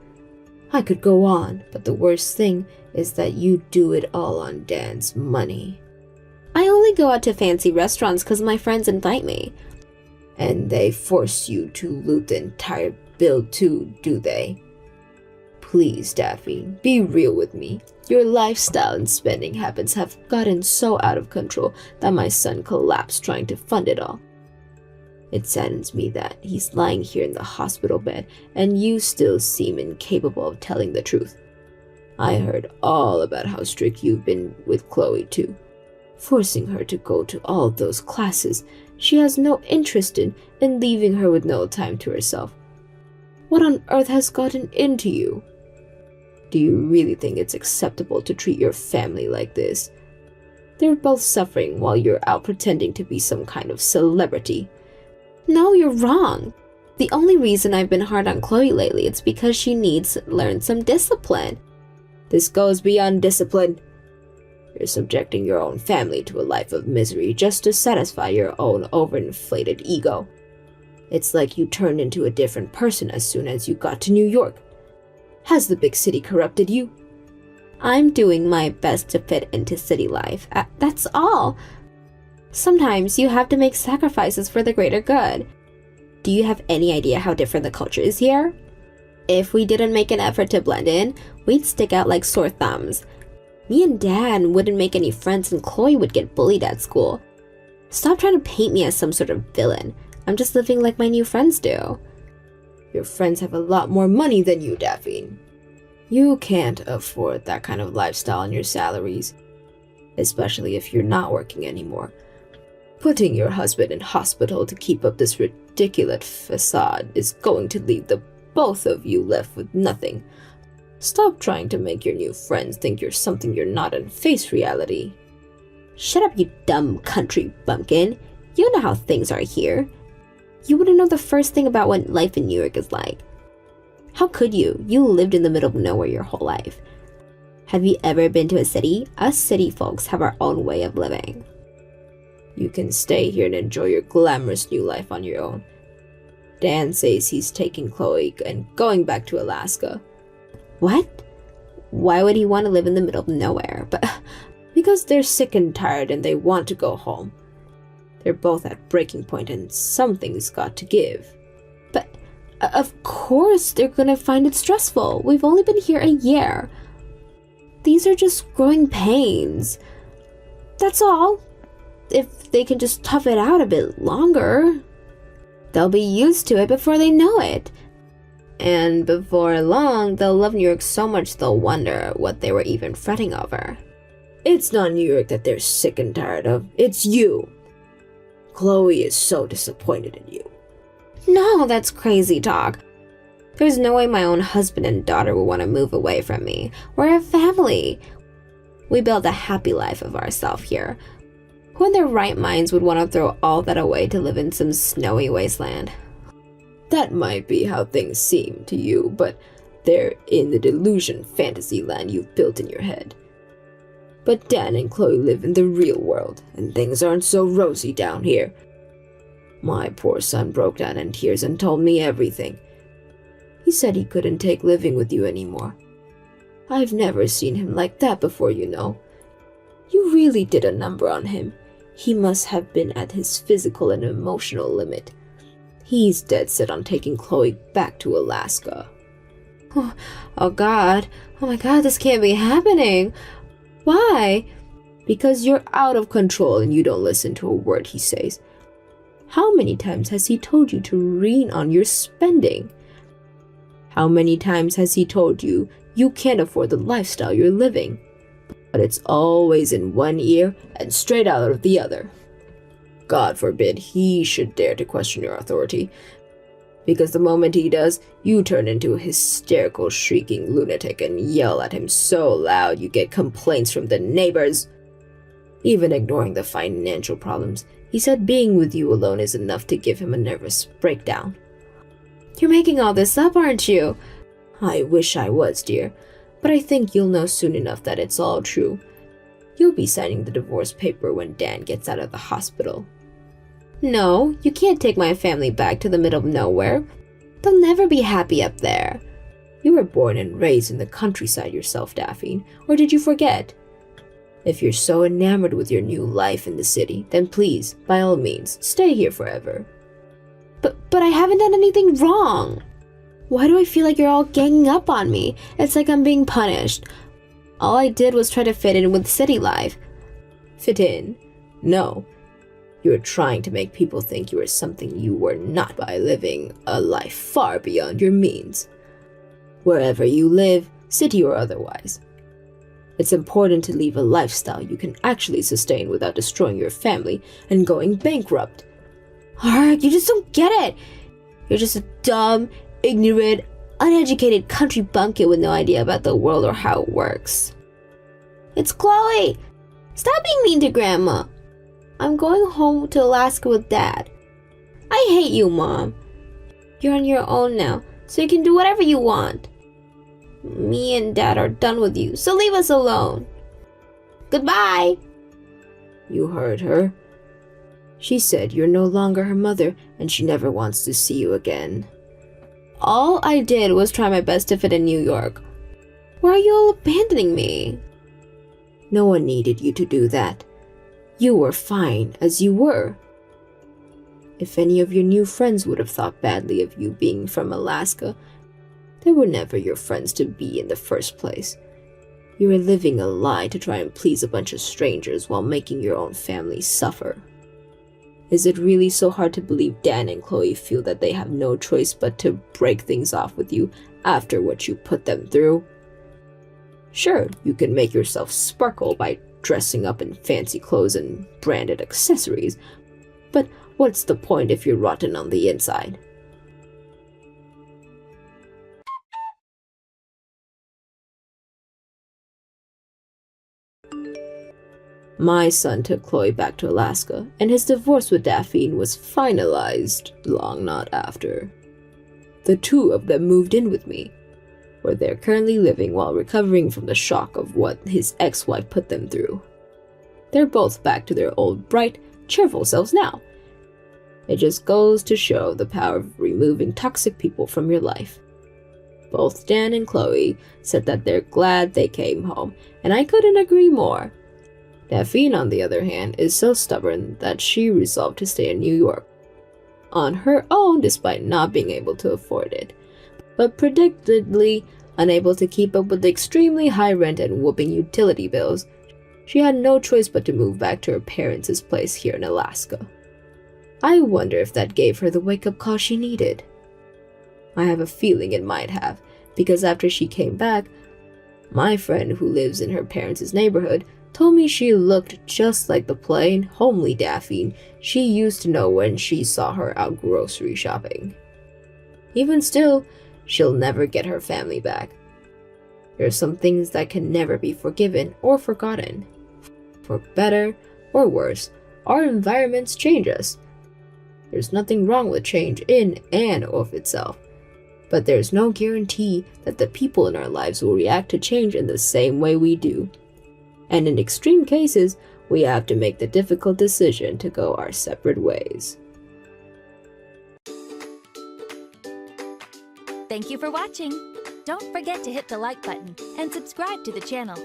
I could go on, but the worst thing is that you do it all on Dan's money. I only go out to fancy restaurants because my friends invite me. And they force you to loot the entire bill too, do they? Please, Daffy, be real with me. Your lifestyle and spending habits have gotten so out of control that my son collapsed trying to fund it all. It saddens me that he's lying here in the hospital bed and you still seem incapable of telling the truth. I heard all about how strict you've been with Chloe too, forcing her to go to all those classes she has no interest in and leaving her with no time to herself. What on earth has gotten into you? Do you really think it's acceptable to treat your family like this? They're both suffering while you're out pretending to be some kind of celebrity. No, you're wrong. The only reason I've been hard on Chloe lately is because she needs to learn some discipline. This goes beyond discipline. You're subjecting your own family to a life of misery just to satisfy your own overinflated ego. It's like you turned into a different person as soon as you got to New York. Has the big city corrupted you? I'm doing my best to fit into city life. That's all. Sometimes you have to make sacrifices for the greater good. Do you have any idea how different the culture is here? If we didn't make an effort to blend in, we'd stick out like sore thumbs. Me and Dad wouldn't make any friends and Chloe would get bullied at school. Stop trying to paint me as some sort of villain. I'm just living like my new friends do. Your friends have a lot more money than you, Daphne. You can't afford that kind of lifestyle on your salaries, especially if you're not working anymore. Putting your husband in hospital to keep up this ridiculous facade is going to leave the both of you left with nothing. Stop trying to make your new friends think you're something you're not and face reality. Shut up, you dumb country bumpkin. You know how things are here. You wouldn't know the first thing about what life in New York is like. How could you? You lived in the middle of nowhere your whole life. Have you ever been to a city? Us city folks have our own way of living. You can stay here and enjoy your glamorous new life on your own. Dan says he's taking Chloe and going back to Alaska. What? Why would he want to live in the middle of nowhere? But because they're sick and tired and they want to go home. They're both at breaking point and something's got to give. But of course they're gonna find it stressful. We've only been here a year. These are just growing pains. That's all. If they can just tough it out a bit longer, they'll be used to it before they know it. And before long, they'll love New York so much they'll wonder what they were even fretting over. It's not New York that they're sick and tired of. It's you. Chloe is so disappointed in you. No, that's crazy talk. There's no way my own husband and daughter would want to move away from me. We're a family. We built a happy life of ourselves here. Who in their right minds would want to throw all that away to live in some snowy wasteland? That might be how things seem to you, but they're in the delusion fantasy land you've built in your head. But Dan and Chloe live in the real world, and things aren't so rosy down here. My poor son broke down in tears and told me everything. He said he couldn't take living with you anymore. I've never seen him like that before, you know. You really did a number on him. He must have been at his physical and emotional limit. He's dead set on taking Chloe back to Alaska. Oh God. Oh my God, this can't be happening. Why? Because you're out of control and you don't listen to a word he says. How many times has he told you to rein on your spending? How many times has he told you you can't afford the lifestyle you're living? But it's always in one ear and straight out of the other. God forbid he should dare to question your authority, because the moment he does, you turn into a hysterical, shrieking lunatic and yell at him so loud you get complaints from the neighbors. Even ignoring the financial problems, he said being with you alone is enough to give him a nervous breakdown. You're making all this up, aren't you? I wish I was, dear, but I think you'll know soon enough that it's all true. You'll be signing the divorce paper when Dan gets out of the hospital. No, you can't take my family back to the middle of nowhere. They'll never be happy up there. You were born and raised in the countryside yourself, Daphne, or did you forget? If you're so enamored with your new life in the city, then please, by all means, stay here forever. But I haven't done anything wrong. Why do I feel like you're all ganging up on me? It's like I'm being punished. All I did was try to fit in with city life. Fit in? No. You're trying to make people think you are something you were not by living a life far beyond your means. Wherever you live, city or otherwise, it's important to leave a lifestyle you can actually sustain without destroying your family and going bankrupt. Arg, you just don't get it. You're just a dumb, ignorant, uneducated country bumpkin with no idea about the world or how it works. It's Chloe! Stop being mean to Grandma. I'm going home to Alaska with Dad. I hate you, Mom. You're on your own now, so you can do whatever you want. Me and Dad are done with you, so leave us alone. Goodbye! You heard her. She said you're no longer her mother and she never wants to see you again. All I did was try my best to fit in New York. Why are you all abandoning me? No one needed you to do that. You were fine as you were. If any of your new friends would have thought badly of you being from Alaska, they were never your friends to be in the first place. You were living a lie to try and please a bunch of strangers while making your own family suffer. Is it really so hard to believe Dan and Chloe feel that they have no choice but to break things off with you after what you put them through? Sure, you can make yourself sparkle by dressing up in fancy clothes and branded accessories, but what's the point if you're rotten on the inside? My son took Chloe back to Alaska, and his divorce with Daphne was finalized long not after. The two of them moved in with me, where they're currently living while recovering from the shock of what his ex-wife put them through. They're both back to their old, bright, cheerful selves now. It just goes to show the power of removing toxic people from your life. Both Dan and Chloe said that they're glad they came home, and I couldn't agree more. Daphne, on the other hand, is so stubborn that she resolved to stay in New York on her own despite not being able to afford it, but predictably unable to keep up with the extremely high rent and whooping utility bills. She had no choice but to move back to her parents' place here in Alaska. I wonder if that gave her the wake-up call she needed. I have a feeling it might have, because after she came back, my friend who lives in her parents' neighborhood told me she looked just like the plain, homely Daphne she used to know when she saw her out grocery shopping. Even still, she'll never get her family back. There are some things that can never be forgiven or forgotten. For better or worse, our environments change us. There's nothing wrong with change in and of itself, but there's no guarantee that the people in our lives will react to change in the same way we do. And in extreme cases, we have to make the difficult decision to go our separate ways. Thank you for watching. Don't forget to hit the like button and subscribe to the channel.